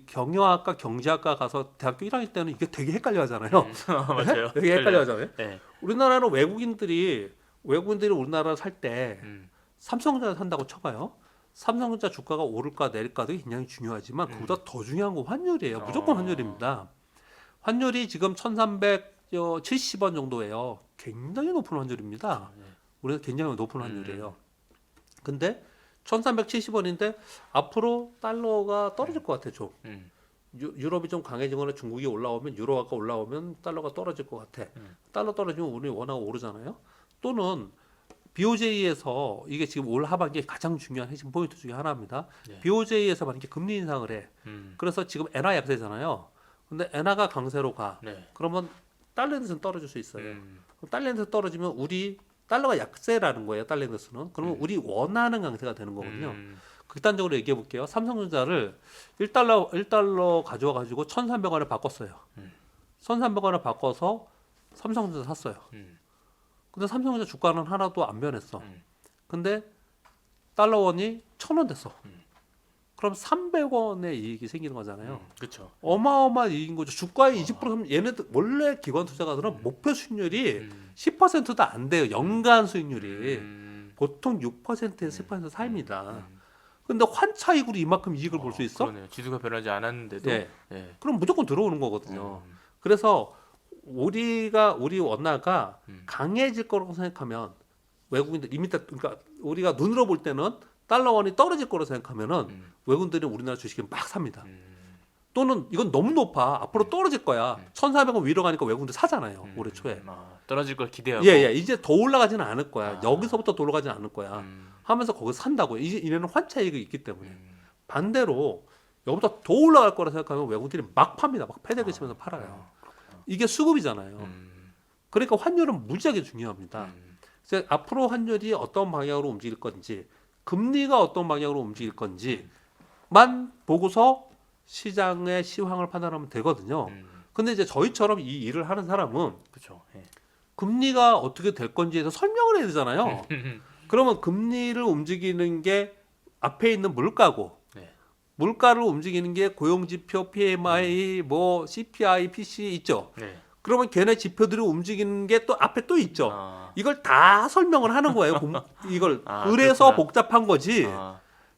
경영학과 경제학과 가서 대학교 1학년 때는 이게 되게 헷갈려 하잖아요. 맞아요. 되게 헷갈려 하잖아요. 네. 우리나라는 외국인들이 우리나라 살 때 삼성전자 산다고 쳐봐요. 삼성전자 주가가 오를까 내릴까도 굉장히 중요하지만 그보다 더 중요한 건 환율이에요. 무조건 환율입니다. 환율이 지금 1,370원 정도예요. 굉장히 높은 환율입니다. 우리가 굉장히 높은 환율이에요. 근데 1,370원인데 앞으로 달러가 떨어질 것 같아 좀. 유럽이 좀 강해지거나 중국이 올라오면 유로화가 올라오면 달러가 떨어질 것 같아. 달러 떨어지면 우리 원화가 오르잖아요. 또는 BOJ에서 이게 지금 올 하반기에 가장 중요한 핵심 포인트 중에 하나입니다. 네. BOJ에서 만약에 금리 인상을 해. 그래서 지금 엔화 약세잖아요. 근데 엔화가 강세로 가. 네. 그러면 달러인데스는 떨어질 수 있어요. 음. 그럼 달러인데스 떨어지면 우리 달러가 약세라는 거예요. 달러인데스는. 그러면 우리 원하는 강세가 되는 거거든요. 극단적으로 얘기해 볼게요. 삼성전자를 1달러 가져와 가지고 1,300원에 바꿨어요. 1,300원에 바꿔서 삼성전자 샀어요. 근데 삼성전자 주가는 하나도 안 변했어. 근데 달러원이 1,000원 됐어. 그럼 300원의 이익이 생기는 거잖아요. 그렇죠. 어마어마한 이익인 거죠. 주가의 20%면 얘네들 원래 기관 투자가들은 목표 수익률이 10%도 안 돼요. 연간 수익률이 보통 6%에서 10% 사이입니다. 근데 환차익으로 이만큼 이익을 볼 수 있어? 그러네요. 지수가 변하지 않았는데도. 예. 예. 그럼 무조건 들어오는 거거든요. 그래서 우리 원화가 강해질 거라고 생각하면 외국인들 이미 그러니까 우리가 눈으로 볼 때는 달러원이 떨어질 거라고 생각하면은 외국인들이 우리나라 주식을 막 삽니다. 또는 이건 너무 높아. 앞으로 떨어질 거야. 1,400원 위로 가니까 외국인들 사잖아요. 올해 초에. 떨어질 걸 기대하고. 예. 이제 더 올라가지는 않을 거야. 아. 여기서부터 더 올라가지는 않을 거야. 하면서 거기서 산다고요. 이제 이래는 환차익이 있기 때문에. 반대로 여기보다 더 올라갈 거라 생각하면 외국인들이 막 팝니다. 막 패대기 치면서 팔아요. 이게 수급이잖아요. 그러니까 환율은 무지하게 중요합니다. 그래서 앞으로 환율이 어떤 방향으로 움직일 건지, 금리가 어떤 방향으로 움직일 건지만 보고서 시장의 시황을 판단하면 되거든요. 근데 이제 저희처럼 이 일을 하는 사람은 그렇죠. 예. 금리가 어떻게 될 건지에 대해서 설명을 해야 되잖아요. 그러면 금리를 움직이는 게 앞에 있는 물가고, 네. 물가를 움직이는 게 고용지표, PMI, 뭐 CPI, PCE 있죠. 네. 그러면 걔네 지표들이 움직이는 게 또 앞에 또 있죠. 아. 이걸 다 설명을 하는 거예요. 이걸 아, 그래서 그렇구나. 복잡한 거지.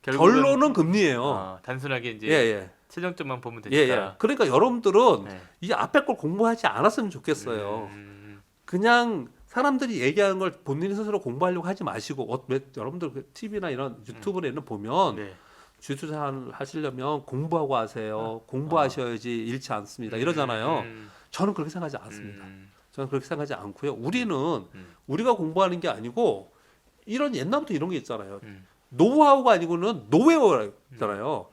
결국은, 결론은 금리예요. 단순하게 이제 예. 최종점만 보면 예. 되니까. 그러니까 여러분들은 네. 이 앞에 걸 공부하지 않았으면 좋겠어요. 그냥 사람들이 얘기하는 걸 본인이 스스로 공부하려고 하지 마시고 여러분들 TV나 이런 유튜브나 이런 거 보면 네. 주투자 하시려면 공부하고 하세요. 공부하셔야지 잃지 않습니다. 이러잖아요. 저는 그렇게 생각하지 않습니다. 저는 그렇게 생각하지 않고요. 우리는 우리가 공부하는 게 아니고 이런 옛날부터 이런 게 있잖아요. 노하우가 아니고는 노웨어잖아요.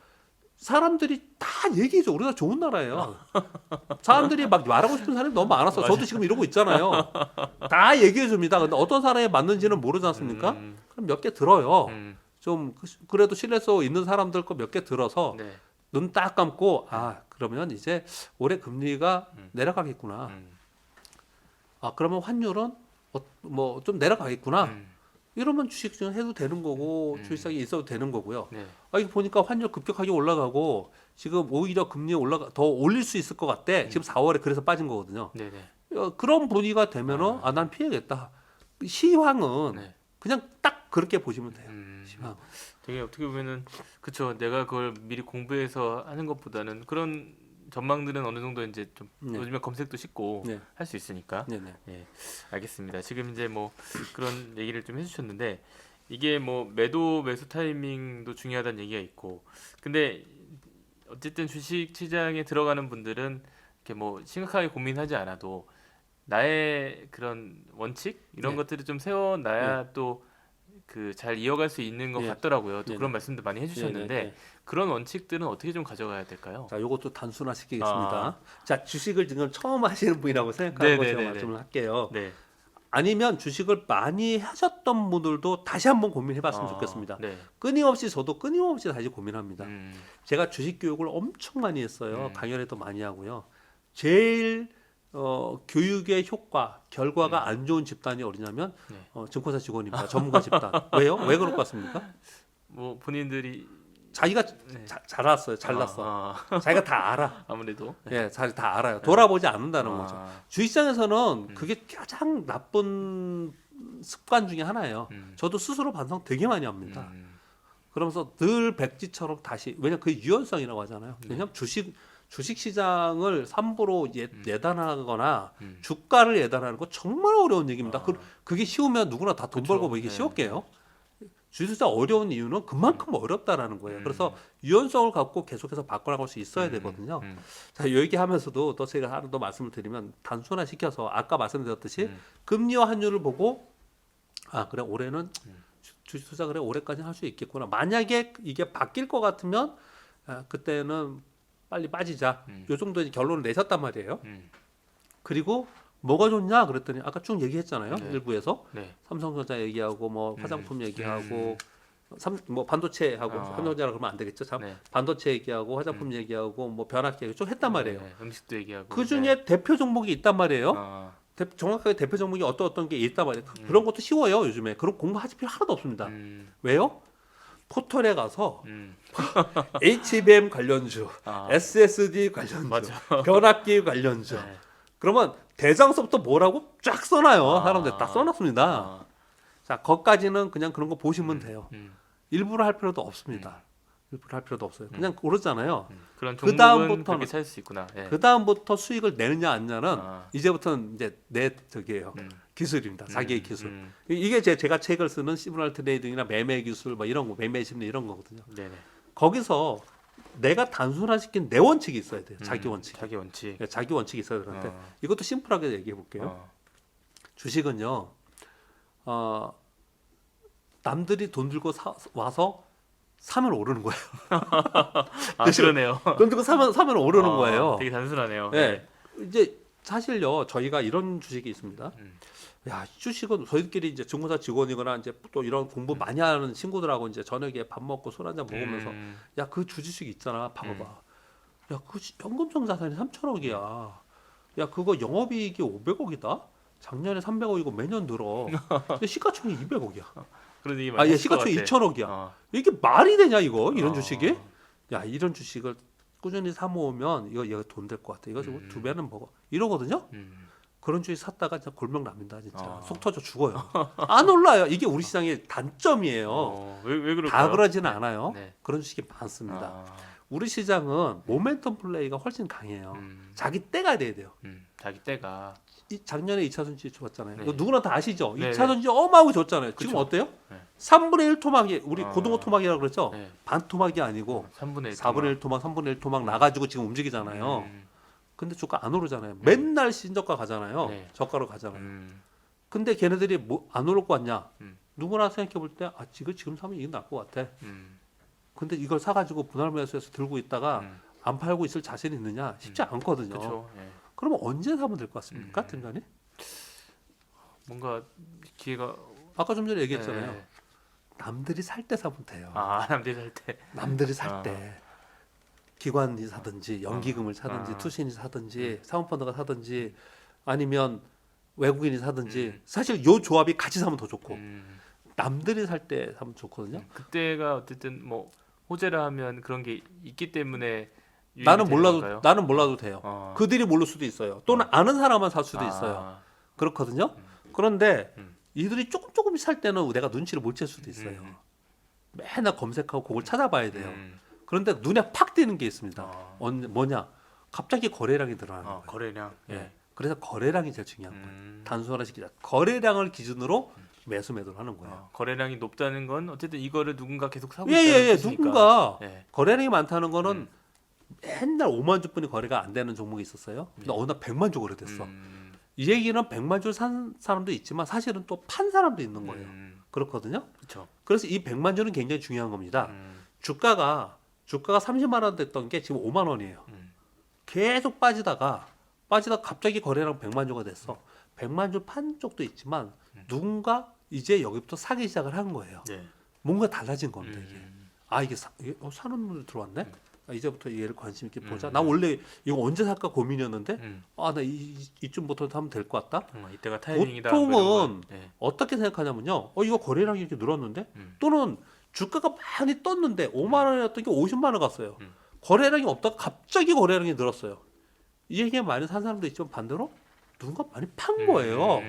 사람들이 다 얘기해줘. 우리가 좋은 나라예요. 사람들이 막 말하고 싶은 사람이 너무 많았어. 저도 지금 이러고 있잖아요. 다 얘기해 줍니다. 근데 어떤 사람이 맞는지는 모르지 않습니까? 그럼 몇 개 들어요. 좀 그래도 신뢰성 있는 사람들 거 몇 개 들어서 네. 눈 딱 감고 그러면 이제 올해 금리가 내려가겠구나. 그러면 환율은 뭐 좀 내려가겠구나. 이러면 주식 좀 해도 되는 거고 주식시장에 있어도 되는 거고요. 네. 이거 보니까 환율 급격하게 올라가고 지금 오히려 금리 더 올릴 수 있을 것 같대. 지금 4월에 그래서 빠진 거거든요. 네네. 그런 분위기가 되면은 난 피해야겠다. 시황은 네. 그냥 딱 그렇게 보시면 돼요. 시황. 되게 어떻게 보면은 그쵸. 내가 그걸 미리 공부해서 하는 것보다는 그런 전망들은 어느 정도 이제 좀 네. 요즘에 검색도 쉽고 네. 할 수 있으니까. 네네. 예, 알겠습니다. 지금 이제 뭐 그런 얘기를 좀 해주셨는데 이게 뭐 매수 타이밍도 중요하다는 얘기가 있고, 근데 어쨌든 주식 시장에 들어가는 분들은 이렇게 뭐 심각하게 고민하지 않아도 나의 그런 원칙 이런 네. 것들을 좀 세워놔야 또 그 잘 이어갈 수 있는 것 네. 같더라고요. 또 네. 그런 말씀도 많이 해주셨는데 네네. 그런 원칙들은 어떻게 좀 가져가야 될까요? 자, 요것도 단순화시키겠습니다. 자, 주식을 지금 처음 하시는 분이라고 생각하고 제가 네네네네. 말씀을 할게요. 네. 아니면 주식을 많이 하셨던 분들도 다시 한번 고민해봤으면 좋겠습니다. 네. 저도 끊임없이 다시 고민합니다. 제가 주식 교육을 엄청 많이 했어요. 강연회도 많이 하고요. 제일 교육의 효과, 결과가 안 좋은 집단이 어디냐면 네. 증권사 직원입니다. 전문가 집단. 왜요? 왜 그럴 것 같습니까? 뭐 본인들이 자기가 네. 잘 났어요. 잘났어. 자기가 다 알아. 아무래도 예, 다 알아요. 돌아보지 않는다는 거죠. 아, 주식시장에서는 그게 가장 나쁜 습관 중에 하나예요. 저도 스스로 반성 되게 많이 합니다. 그러면서 늘 백지처럼 다시, 왜냐면 그게 유연성이라고 하잖아요. 왜냐면 주식 시장을 삼보로 예단하거나 주가를 예단하는 거 정말 어려운 얘기입니다. 그게 쉬우면 누구나 다 돈 그쵸. 벌고 뭐 이게 네. 쉬울게요. 주식시장 어려운 이유는 그만큼 어렵다라는 거예요. 그래서 유연성을 갖고 계속해서 바꿔나갈 수 있어야 되거든요. 자, 얘기하면서도 또 제가 하나 더 말씀을 드리면 단순화시켜서 아까 말씀드렸듯이 금리와 환율을 보고 아 그래 올해는 주식 투자 그래 올해까지는 할 수 있겠구나. 만약에 이게 바뀔 것 같으면 그때는 빨리 빠지자. 요 정도 이제 결론을 내셨단 말이에요. 그리고 뭐가 좋냐 그랬더니 아까 쭉 얘기했잖아요. 네. 일부에서 네. 삼성전자 얘기하고 뭐 화장품 얘기하고 뭐 반도체하고 어. 삼성전자 그러면 안 되겠죠. 참 네. 반도체 얘기하고 화장품 얘기하고 뭐 변압기 얘기 쭉 했단 말이에요. 네. 음식도 얘기하고. 그 중에 대표 종목이 있단 말이에요. 어. 정확하게 대표 종목이 어떤 게 있단 말이에요. 그런 것도 쉬워요. 요즘에 그런 공부하실 필요 하나도 없습니다. 왜요? 포털에 가서 HBM 관련주, 아. SSD 관련주, 맞아. 변압기 관련주. 네. 그러면 대장서부터 뭐라고 쫙 써놔요. 아. 사람들 다 써놨습니다. 아. 자, 거기까지는 그냥 그런 거 보시면 돼요. 음. 일부러 할 필요도 없습니다. 일부러 할 필요도 없어요. 그냥 고르잖아요. 그런 그 종목은 다음부터는- 그렇게 찾을 수 있구나. 예. 그 다음부터 수익을 내느냐 안 내냐는 아. 이제부터는 이제 내 저기예요. 기술입니다. 자기의 기술. 이게 제가 책을 쓰는 시그널 트레이딩이나 매매 기술 뭐 이런 거, 매매 심리 이런 거거든요. 네네. 거기서 내가 단순화시킨 내 원칙이 있어야 돼요. 자기 원칙. 자기 원칙. 자기 원칙이 있어야 되는데 어. 이것도 심플하게 얘기해 볼게요. 어. 주식은요. 남들이 돈 들고 와서 사면 오르는 거예요. 아 그죠? 그러네요. 돈 들고 사면 오르는 어, 거예요. 되게 단순하네요. 네. 이제 사실요. 저희가 이런 주식이 있습니다. 음. 야, 이 주식은 저희끼리 이제 증권사 직원이거나 이제 또 이런 공부 많이 하는 친구들하고 이제 저녁에 밥 먹고 술 한잔 먹으면서 야, 그 주식 있잖아. 봐봐봐. 야, 그 현금성 자산이 3천억이야. 야, 그거 영업이익이 500억이다. 작년에 300억이고 매년 늘어. 근데 시가총이 200억이야. 그런 얘기 아, 많이 얘 하실 것 시가총이 같아. 2천억이야. 어. 이게 말이 되냐 이거? 이런 어. 주식이? 야, 이런 주식을 꾸준히 사 모으면 이거 돈 될 것 같아. 이거 지금 두 배는 먹어. 이러거든요. 그런 주식 샀다가 진짜 골명 납니다. 진짜 어. 속 터져 죽어요. 안 올라요. 이게 우리 시장의 단점이에요. 왜 그럴까요? 다 그러지는 않아요. 네. 그런 주식이 많습니다. 아. 우리 시장은 모멘텀 플레이가 훨씬 강해요. 자기 때가 돼야 돼요. 자기 때가. 작년에 2차 전지 좋았잖아요. 네. 이거 누구나 다 아시죠? 네, 2차 네. 전지 어마어마하게 좋았잖아요. 지금 그쵸. 어때요? 네. 3분의 1 토막이 우리 아. 고등어 토막이라고 그랬죠? 네. 반 토막이 아니고 3분의 1. 4분의 1 토막, 3분의 1 토막 나가지고 지금 움직이잖아요. 음. 근데 주가 안 오르잖아요. 맨날 신저가 가잖아요. 네. 저가로 가잖아요. 음. 근데 걔네들이 뭐 안 오를 것 같냐? 음. 누구나 생각해 볼 때 지금 사면 이게 나을 것 같아. 근데 이걸 사가지고 분할 매수해서 들고 있다가 안 팔고 있을 자신이 있느냐? 쉽지 않거든요. 그렇죠. 예. 그러면 언제 사면 될 것 같습니까, 팀장님? 뭔가 기회가 아까 좀 전에 얘기했잖아요. 네. 남들이 살 때 사면 돼요. 아 남들 살 때. 남들이 살 아. 때 기관이 사든지 연기금을 사든지 아. 투신이 사든지 사모펀드가 사든지 아니면 외국인이 사든지 사실 요 조합이 같이 사면 더 좋고 남들이 살 때 사면 좋거든요. 그때가 어쨌든 뭐 호재라 하면 그런 게 있기 때문에 유입이 나는 되는 몰라도 건가요? 나는 몰라도 돼요. 어. 그들이 모를 수도 있어요. 또는 아는 사람만 살 수도 아. 있어요. 그렇거든요. 그런데 음. 이들이 조금씩 살 때는 내가 눈치를 못 챌 수도 있어요. 맨날 검색하고 그걸 찾아봐야 돼요. 그런데 눈에 팍 띄는 게 있습니다. 뭐냐? 갑자기 거래량이 늘어나는 거예요. 거래량. 예. 그래서 거래량이 제일 중요한 거예요. 음. 단순화시키자. 거래량을 기준으로 매수 매도를 하는 거예요. 거래량이 높다는 건 어쨌든 이거를 누군가 계속 사고 예예예. 있다는 뜻이니까. 누군가 예. 거래량이 많다는 거는 맨날 5만 주뿐이 거래가 안 되는 종목이 있었어요. 근데 어느 날 100만 주 거래됐어. 이 얘기는 100만 주 산 사람도 있지만 사실은 또 판 사람도 있는 거예요. 그렇거든요. 그렇죠. 그래서 이 100만 주는 굉장히 중요한 겁니다. 주가가 30만 원 됐던 게 지금 5만 원이에요. 계속 빠지다가 갑자기 거래량 100만 주가 됐어. 100만 주 판 쪽도 있지만 누군가 이제 여기부터 사기 시작을 한 거예요. 네. 뭔가 달라진 겁니다 이게. 아 이게 사는 분들 들어왔네. 아, 이제부터 얘를 관심 있게 보자. 나 원래 이거 언제 살까 고민이었는데 아 나 이쯤부터 하면 될 것 같다. 이때가 타이밍이다. 보통은 네. 어떻게 생각하냐면요. 이거 거래량이 이렇게 늘었는데 또는 주가가 많이 떴는데 5만 원이었던 게 50만 원 갔어요. 거래량이 없다가 갑자기 거래량이 늘었어요. 이 얘기가 많이 산 사람도 있지만 반대로 누군가 많이 판 거예요.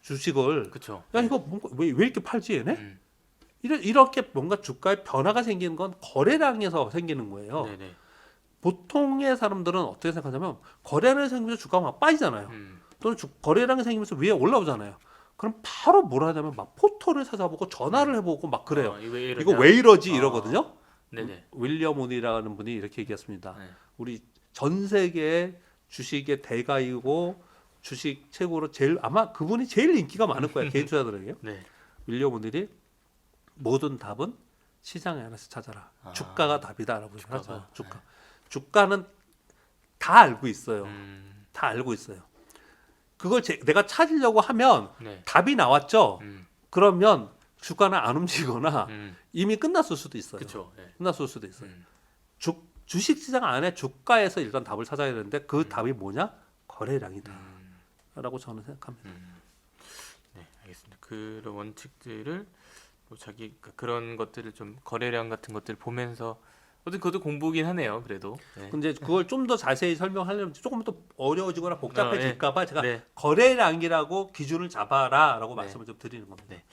주식을. 그렇죠. 야 이거 뭔가 왜 이렇게 팔지 얘네? 이렇게 뭔가 주가에 변화가 생기는 건 거래량에서 생기는 거예요. 네네. 보통의 사람들은 어떻게 생각하냐면 거래량이 생기면서 주가가 막 빠지잖아요. 또는 거래량이 생기면서 위에 올라오잖아요. 그럼 바로 뭘 하냐면 막 포털을 찾아보고 전화를 해보고 막 그래요. 이거 왜 이러지 이러거든요. 네네. 윌리엄 오니라는 분이 이렇게 얘기했습니다. 네. 우리 전 세계 주식의 대가이고 주식 최고로 제일 아마 그분이 제일 인기가 많을 거예요. 개인 투자들에게. 네. 윌리엄들이 모든 답은 시장 안에서 찾아라. 주가가 답이다라고 주가가, 하죠. 주가는 다 알고 있어요. 다 알고 있어요. 그걸 내가 찾으려고 하면 네. 답이 나왔죠. 음. 그러면 주가는 안 움직이거나 이미 끝났을 수도 있어요. 그렇죠. 네. 끝났을 수도 있어요. 음. 주식시장 안에 주가에서 일단 답을 찾아야 되는데 그 답이 뭐냐? 거래량이다. 라고 저는 생각합니다. 네, 알겠습니다. 그런 원칙들을 뭐 자기 그런 것들을 좀 거래량 같은 것들을 보면서 어쨌든 그것도 공부긴 하네요. 그래도. 네. 근데 그걸 좀 더 자세히 설명하려면 조금 더 어려워지거나 복잡해질까봐 제가 네. 거래량이라고 기준을 잡아라라고 네. 말씀을 좀 드리는 겁니다. 네.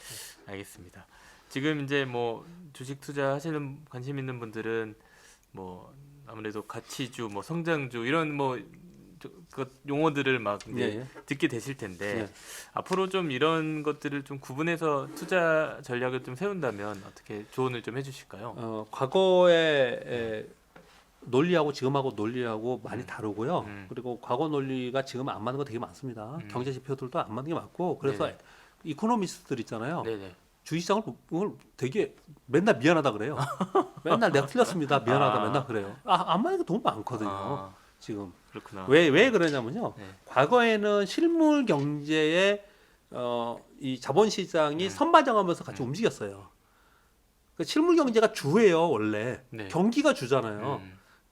알겠습니다. 지금 이제 뭐 주식 투자하시는 관심 있는 분들은 뭐 아무래도 가치주, 뭐 성장주 이런 뭐 그 용어들을 막 이제 예, 예. 듣게 되실 텐데 예. 앞으로 좀 이런 것들을 좀 구분해서 투자 전략을 좀 세운다면 어떻게 조언을 좀 해주실까요? 과거의 논리하고 지금하고 논리하고 많이 다르고요. 그리고 과거 논리가 지금 안 맞는 거 되게 많습니다. 경제 지표들도 안 맞는 게 많고 그래서 네네. 이코노미스트들 있잖아요. 네네. 주식시장을 되게 맨날 미안하다 그래요. 맨날 내가 틀렸습니다. 미안하다 아. 맨날 그래요. 안 맞는 게 너무 많거든요. 아, 지금 그렇구나. 왜 그러냐면요. 네. 과거에는 실물 경제의 이 자본시장이 선반영하면서 같이 움직였어요. 그 실물 경제가 주예요 원래. 네. 경기가 주잖아요.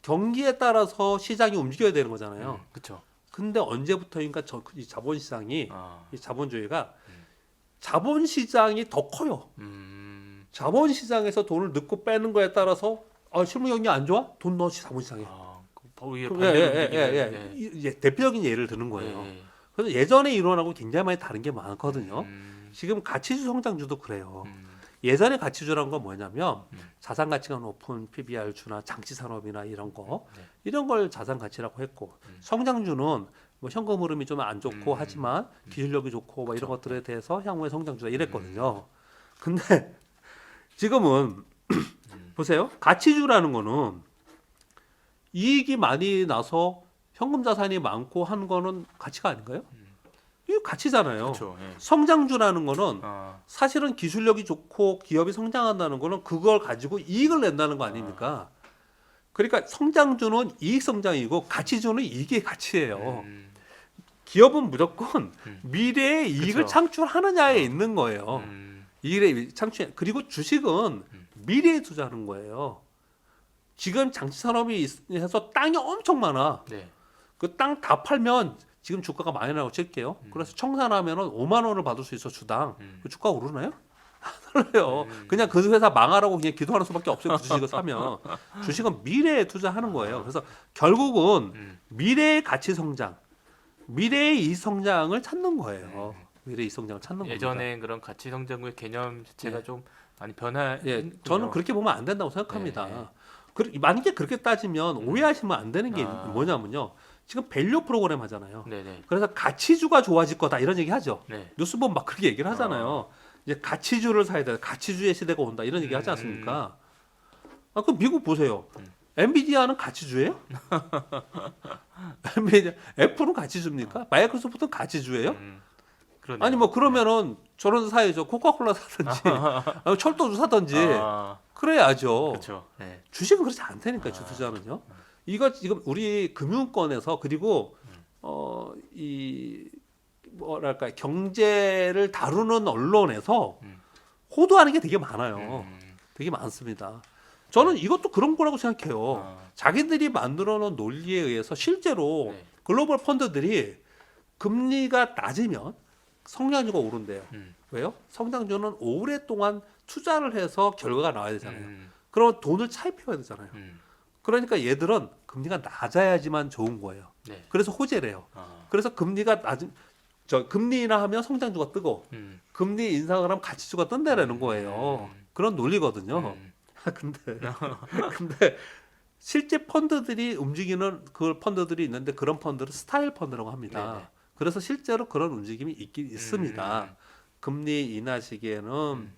경기에 따라서 시장이 움직여야 되는 거잖아요. 그렇죠. 근데 언제부터인가 이 자본시장이 아, 이 자본주의가 자본시장이 더 커요. 자본시장에서 돈을 넣고 빼는 거에 따라서 실물 경기 안 좋아? 돈 넣어 자본시장에. 오히려 그럼 반대로 예. 움직이는. 이제 대표적인 예를 드는 거예요. 예. 그래서 예전에 이론하고 굉장히 많이 다른 게 많거든요. 음, 지금 가치주 성장주도 그래요. 음, 예전에 가치주란 건 뭐냐면 음. 자산 가치가 높은 PBR주나 장치 산업이나 이런 거 네. 이런 걸 자산 가치라고 했고 성장주는 뭐 현금 흐름이 좀 안 좋고 하지만 기술력이 좋고 뭐 이런 것들에 대해서 향후의 성장주다 이랬거든요. 근데 지금은 보세요. 가치주라는 거는 이익이 많이 나서 현금 자산이 많고 한 거는 가치가 아닌가요? 이게 가치잖아요. 그렇죠. 예. 성장주라는 거는 아, 사실은 기술력이 좋고 기업이 성장한다는 거는 그걸 가지고 이익을 낸다는 거 아닙니까? 그러니까 성장주는 이익 성장이고 가치주는 이익의 가치예요. 기업은 무조건 미래의 이익을 그쵸. 창출하느냐에 있는 거예요. 음, 미래의 창출. 그리고 주식은 미래에 투자하는 거예요. 지금 장치 산업이 해서 땅이 엄청 많아. 네. 그 땅 다 팔면 지금 주가가 많이 나고 칠게요. 그래서 청산하면은 5만 원을 받을 수 있어 주당. 그 주가 오르나요? 안 올라요. 그냥 그 회사 망하라고 그냥 기도하는 수밖에 없어요. 그 주식을 사면 주식은 미래에 투자하는 거예요. 그래서 결국은 미래의 가치 성장, 미래의 이익 성장을 찾는 거예요. 미래의 이익 성장을 찾는 겁니다. 예전에 그런 가치 성장구의 개념 자체가 예. 좀 많이 변화. 예, 저는 그렇게 보면 안 된다고 생각합니다. 네. 만약에 그렇게 따지면 오해하시면 안 되는 게 아. 뭐냐면요. 지금 밸류 프로그램 하잖아요. 네네. 그래서 가치주가 좋아질 거다 이런 얘기 하죠. 네. 뉴스 보면 막 그렇게 얘기를 하잖아요. 이제 가치주를 사야 돼. 가치주의 시대가 온다 이런 얘기 하지 않습니까? 그 미국 보세요. 엔비디아는 가치주예요? 엔비디아, 애플은 가치주입니까? 마이크로소프트는 가치주예요? 그러네요. 아니 뭐 그러면은 저런 사야죠. 코카콜라 사든지 아니면 철도주 사든지 아, 그래야죠. 그렇죠. 네. 주식은 그렇지 않다니까요. 투자는요. 이거 지금 우리 금융권에서 그리고 이 뭐랄까 경제를 다루는 언론에서 호도하는 게 되게 많아요. 되게 많습니다. 저는 이것도 그런 거라고 생각해요. 아, 자기들이 만들어 놓은 논리에 의해서 실제로 네. 글로벌 펀드들이 금리가 낮으면 성장주가 오른대요. 왜요? 성장주는 오랫동안 투자를 해서 결과가 나와야 되잖아요. 그러면 돈을 차입해야 되잖아요. 그러니까 얘들은 금리가 낮아야지만 좋은 거예요. 네. 그래서 호재래요. 아, 그래서 금리가 낮은 금리 인하하면 성장주가 뜨고 금리 인상을 하면 가치주가 뜬다라는 거예요. 그런 논리거든요. 근데 실제 펀드들이 움직이는 그 펀드들이 있는데 그런 펀드를 스타일 펀드라고 합니다. 네네. 그래서 실제로 그런 움직임이 있긴 있습니다. 금리 인하 시기에는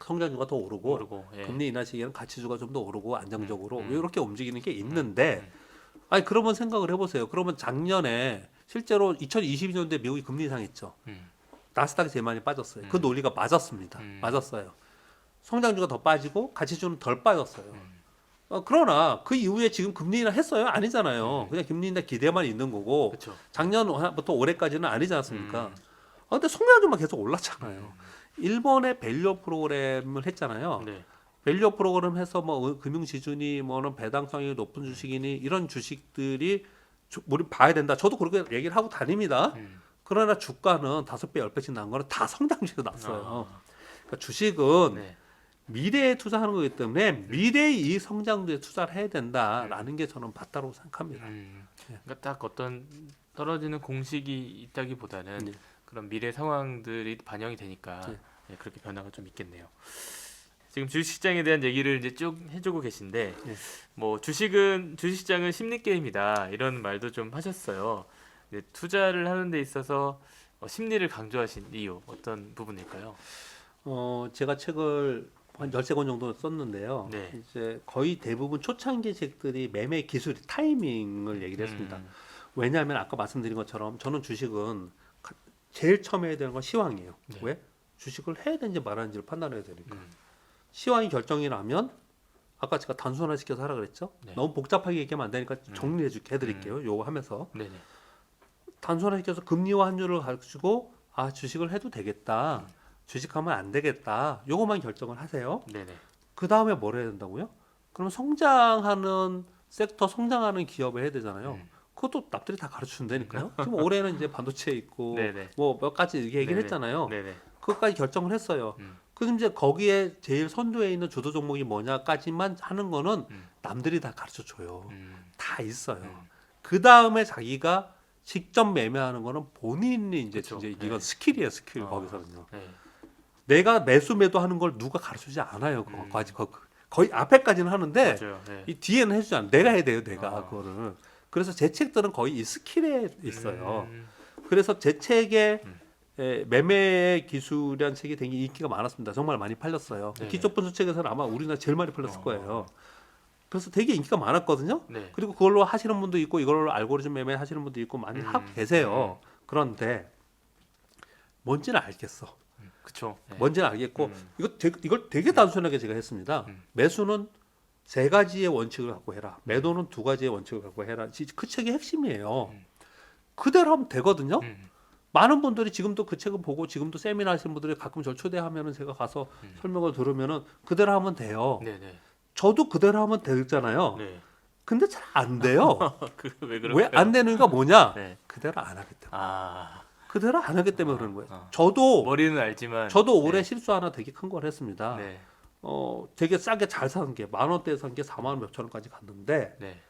성장주가 더 오르고 모르고. 예. 금리 인하 시기에는 가치주가 좀 더 오르고 안정적으로 이렇게 움직이는 게 있는데 아니 그러면 생각을 해보세요. 그러면 작년에 실제로 2022년도에 미국이 금리 인상했죠. 나스닥이 제일 많이 빠졌어요. 그 논리가 맞았습니다. 맞았어요. 성장주가 더 빠지고 가치주는 덜 빠졌어요. 그러나 그 이후에 지금 금리 인하 했어요? 아니잖아요. 그냥 금리 인하 기대만 있는 거고 그렇죠. 작년부터 올해까지는 아니지 않습니까? 근데 성장주만 계속 올랐잖아요. 일본의 밸류 프로그램을 했잖아요. 네. 밸류 프로그램 해서 뭐 금융 지준이 뭐는 배당성이 높은 주식이니 이런 주식들이 우리 봐야 된다. 저도 그렇게 얘기를 하고 다닙니다. 그러나 주가는 5배, 10배씩 난 거는 다 성장주에서 났어요. 그러니까 주식은 네. 미래에 투자하는 거기 때문에 미래의 이 성장도에 투자를 해야 된다라는 게 저는 맞다고 생각합니다. 그러니까 딱 어떤 떨어지는 공식이 있다기보다는 네. 그런 미래 상황들이 반영이 되니까 네. 네, 그렇게 변화가 좀 있겠네요. 지금 주식시장에 대한 얘기를 이제 쭉 해주고 계신데 네. 뭐 주식시장은 심리 게임이다 이런 말도 좀 하셨어요. 네, 투자를 하는 데 있어서 심리를 강조하신 이유 어떤 부분일까요? 제가 책을 한 13권 정도 썼는데요. 네. 이제 거의 대부분 초창기 책들이 매매 기술, 타이밍을 얘기를 했습니다. 왜냐하면 아까 말씀드린 것처럼 저는 주식은 제일 처음 해야 되는 건 시황이에요. 네. 왜? 주식을 해야 되는지 말하는지를 판단해야 되니까. 시황이 결정이 나면 아까 제가 단순화시켜서 하라 그랬죠. 네. 너무 복잡하게 얘기하면 안 되니까 해드릴게요. 요거 하면서 네네. 단순화시켜서 금리와 환율을 가지고 주식을 해도 되겠다. 주식하면 안 되겠다. 요거만 결정을 하세요. 네네. 그 다음에 뭘 해야 된다고요? 그럼 성장하는 섹터, 성장하는 기업을 해야 되잖아요. 그것도 남들이 다 가르쳐준다니까요. 지금 올해는 이제 반도체 있고 네네. 뭐 몇 가지 얘기를 네네. 했잖아요. 네네. 그것까지 결정을 했어요. 그럼 이제 거기에 제일 선두에 있는 주도 종목이 뭐냐까지만 하는 거는 남들이 다 가르쳐 줘요. 다 있어요. 그 다음에 자기가 직접 매매하는 거는 본인이 이제 그쵸. 진짜 네. 이건 스킬이에요, 스킬. 거기서는요. 네. 내가 매수 매도하는 걸 누가 가르쳐주지 않아요. 그거까지 거의 앞에까지는 하는데 맞아요. 네. 이 뒤에는 해주지 않아요. 내가 해야 돼요, 내가 아. 그거를. 그래서 제 책들은 거의 이 스킬에 있어요. 그래서 제 책에 매매 기술이라는 책이 되게 인기가 많았습니다. 정말 많이 팔렸어요. 네네. 기초분수 책에서는 아마 우리나라 제일 많이 팔렸을 거예요. 그래서 되게 인기가 많았거든요. 네. 그리고 그걸로 하시는 분도 있고 이걸로 알고리즘 매매 하시는 분도 있고 많이 하고 계세요. 그런데 뭔지는 알겠어. 그쵸. 네. 뭔지는 알겠고 이걸 되게 단순하게 제가 했습니다. 매수는 3가지의 원칙을 갖고 해라. 매도는 2가지의 원칙을 갖고 해라. 그 책의 핵심이에요. 그대로 하면 되거든요. 많은 분들이 지금도 그 책을 보고 지금도 세미나 하시는 분들이 가끔 저를 초대하면은 제가 가서 설명을 들으면은 그대로 하면 돼요. 네네. 저도 그대로 하면 되잖아요. 네. 근데 잘 안 돼요. 왜 그럴까요? 왜 안 되는 이유가 뭐냐? 네. 그대로 안 하기 때문에. 아. 그대로 안 하기 때문에 그러는 거예요. 저도 머리는 알지만. 올해 실수 하나 되게 큰 걸 했습니다. 네. 되게 싸게 잘 산 게 10,000원대에 산 게 4만 원 몇천 원까지 갔는데 네.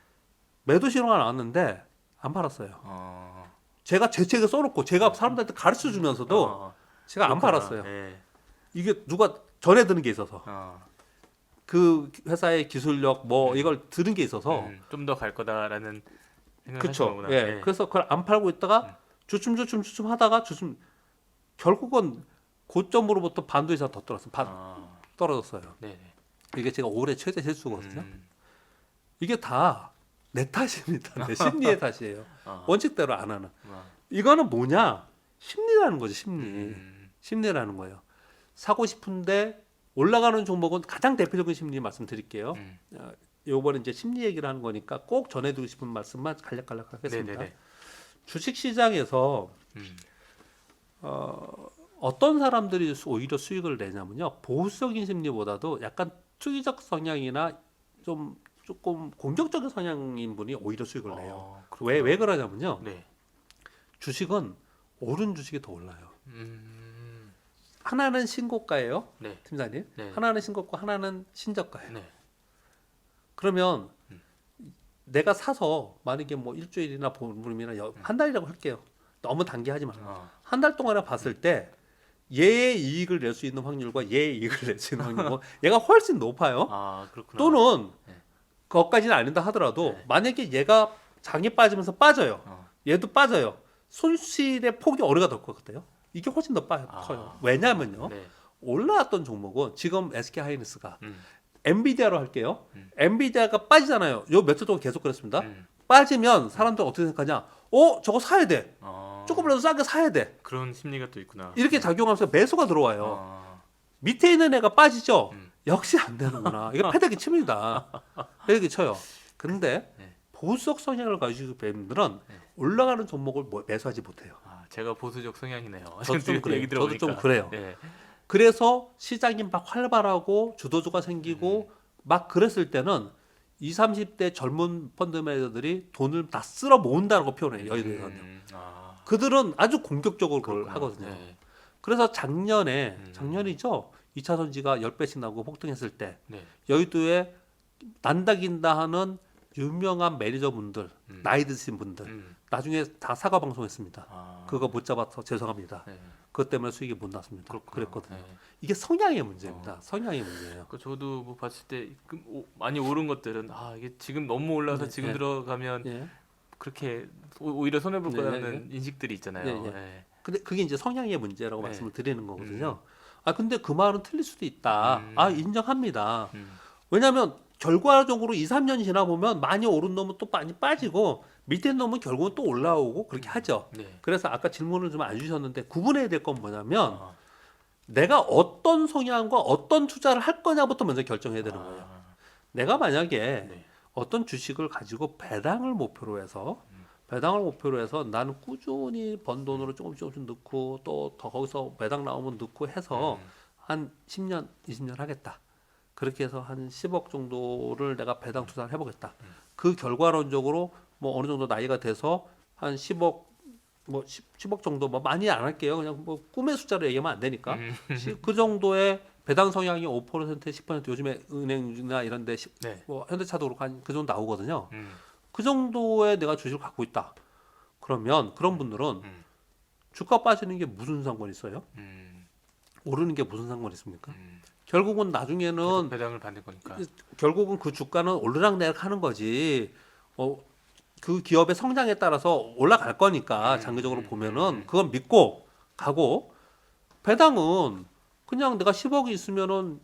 매도 신호가 나왔는데 안 팔았어요. 제가 제 책에 써놓고 제가 사람들한테 가르쳐 주면서도 제가 안 그렇구나. 팔았어요. 네. 이게 누가 전해 드는 게 있어서 그 회사의 기술력 뭐 이걸 들은 게 있어서 좀 더 갈 거다라는 생각을 그렇죠. 하신 거구나. 예. 네. 그래서 그걸 안 팔고 있다가 주춤 하다가 결국은 고점으로부터 반도 이상 더 떨어졌어요. 네네. 이게 제가 올해 최대 실수거든요. 이게 다 내 탓입니다. 내 심리의 탓이에요. 원칙대로 안 하는. 이거는 뭐냐? 심리라는 거죠. 심리라는 거예요. 사고 싶은데 올라가는 종목은 가장 대표적인 심리 말씀드릴게요. 요번에 이제 심리 얘기를 하는 거니까 꼭 전해드리고 싶은 말씀만 간략간략 하겠습니다. 네네네. 주식시장에서 어떤 사람들이 오히려 수익을 내냐면요. 보수적인 심리보다도 약간 투기적 성향이나 조금 공격적인 성향인 분이 오히려 수익을 내요. 왜 그러냐면요. 네. 주식은 오른 주식이 더 올라요. 하나는 신고가예요. 네. 팀장님. 네. 하나는 신고가, 하나는 신저가예요. 네. 그러면 내가 사서 만약에 뭐 일주일이나 보름이나 한 달이라고 할게요. 너무 단기하지 말고 한 달 동안에 봤을 때 얘의 이익을 낼 수 있는 확률과 얘의 이익을 낼 수 있는 확률은 얘가 훨씬 높아요. 그렇구나. 또는 네. 그것까지는 아닌다 하더라도 네. 만약에 얘가 장이 빠지면서 빠져요. 얘도 빠져요. 손실의 폭이 오래가 될 것 같아요. 이게 훨씬 더 커요. 왜냐하면요. 네. 올라왔던 종목은 지금 SK 하이닉스가 엔비디아로 할게요. 엔비디아가 빠지잖아요. 요 며칠 동안 계속 그랬습니다. 빠지면 사람들 어떻게 생각하냐? 저거 사야 돼. 조금이라도 싸게 사야 돼. 그런 심리가 또 있구나. 이렇게 작용하면서 매수가 들어와요. 아, 밑에 있는 애가 빠지죠. 음. 역시 안 되는구나. 이거 패대기 칩니다. 패대기 쳐요. 근데 네. 보수적 성향을 가지고 있는 분들은 네. 올라가는 종목을 매수하지 못해요. 제가 보수적 성향이네요. 저도 좀 그래요. 얘기 저도 들어보니까. 좀 그래요. 네. 그래서 시장이 막 활발하고 주도주가 생기고 막 그랬을 때는 20, 30대 젊은 펀드 매니저들이 돈을 다 쓸어 모은다고 표현해요. 여의도에서는. 그들은 아주 공격적으로 그걸 그렇구나. 하거든요. 네. 그래서 작년이죠. 2차 전지가 10배씩 나고 폭등했을 때 네. 여의도에 난다긴다 하는 유명한 매니저분들, 음. 나이 드신 분들 나중에 다 사과 방송했습니다. 그거 못 잡아서 죄송합니다. 네. 그것 때문에 수익이 못 났습니다. 그렇구나. 그랬거든요. 네. 이게 성향의 문제입니다. 성향의 문제예요. 저도 뭐 봤을 때 많이 오른 것들은 이게 지금 너무 올라서 네, 지금 네. 들어가면 예. 그렇게 오히려 손해 볼 네, 거라는 인식들이 있잖아요. 예, 예. 네. 근데 그게 이제 성향의 문제라고 네. 말씀을 드리는 거거든요. 근데 그 말은 틀릴 수도 있다. 인정합니다. 왜냐하면 결과적으로 2, 3년 지나 보면 많이 오른 놈은 또 많이 빠지고 밑에 놈은 결국은 또 올라오고 그렇게 하죠. 네. 그래서 아까 질문을 좀 안 주셨는데 구분해야 될 건 뭐냐면 아, 내가 어떤 성향과 어떤 투자를 할 거냐부터 먼저 결정해야 되는 거예요. 내가 만약에 네. 어떤 주식을 가지고 배당을 목표로 해서 나는 꾸준히 번 돈으로 조금씩 넣고 또 더 거기서 배당 나오면 넣고 해서 한 10년, 20년 하겠다. 그렇게 해서 한 10억 정도를 내가 배당 투자를 해보겠다. 그 결과론적으로 뭐 어느 정도 나이가 돼서 한 10억 뭐 10억 정도 뭐 많이 안 할게요. 그냥 뭐 꿈의 숫자로 얘기하면 안 되니까. 그 정도의 배당 성향이 5%, 10% 요즘에 은행이나 이런 데 네. 뭐 현대차도 그렇고 한 그 정도 나오거든요. 음. 그 정도의 내가 주식을 갖고 있다. 그러면 그런 분들은 음. 주가 빠지는 게 무슨 상관이 있어요? 음. 오르는 게 무슨 상관이 있습니까? 음. 결국은 나중에는 계속 배당을 받는 거니까. 결국은 그 주가는 오르락내락 하는 거지. 그 기업의 성장에 따라서 올라갈 거니까 장기적으로 보면은 그건 믿고 가고 배당은 그냥 내가 10억이 있으면은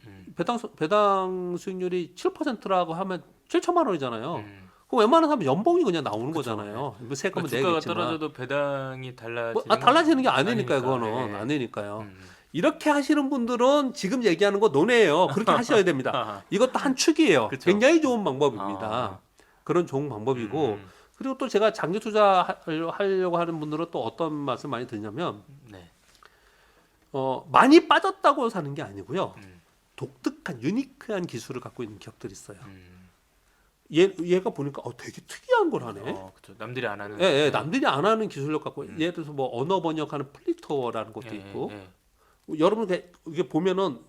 배당 수익률이 7%라고 하면 7천만 원이잖아요. 그 웬만한 사람 연봉이 그냥 나오는 그쵸. 거잖아요. 이거 세금은 주가가 내겠지만 떨어져도 배당이 달라지는 달라지는 게 아니니까요. 아니니까. 그거는 네. 아니니까요. 이렇게 하시는 분들은 지금 얘기하는 거 논해요. 그렇게 하셔야 됩니다. 이것도 한 축이에요. 그쵸. 굉장히 좋은 방법입니다. 그런 좋은 방법이고 그리고 또 제가 장기 투자하려고 하는 분들은 또 어떤 말씀 많이 드냐면 네. 많이 빠졌다고 사는 게 아니고요. 독특한 유니크한 기술을 갖고 있는 기업들이 있어요. 얘가 보니까 되게 특이한 걸 하네. 그렇죠. 남들이 안 하는. 예, 남들이 안 하는 기술력 갖고 예를 들어서 뭐 언어 번역하는 플리터라는 것도 있고 여러분 이게 보면은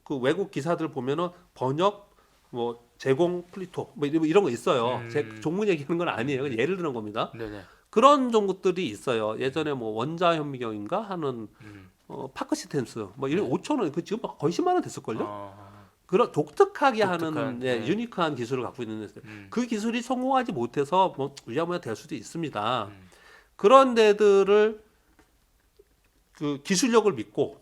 그 외국 기사들 보면은 번역 뭐 제공 플리토 뭐 이런 거 있어요. 제 종문 얘기하는 건 아니에요. 예를 드는 겁니다. 네네. 그런 종목들이 있어요. 예전에 뭐 원자현미경인가 하는 파크시스템스 뭐 이런 5천 원 그 지금 거의 10만 원 됐을걸요. 그런 독특하게 하는 유니크한 기술을 갖고 있는 데서 그 기술이 성공하지 못해서 뭐 위험하게 될 수도 있습니다. 그런 데들을 그 기술력을 믿고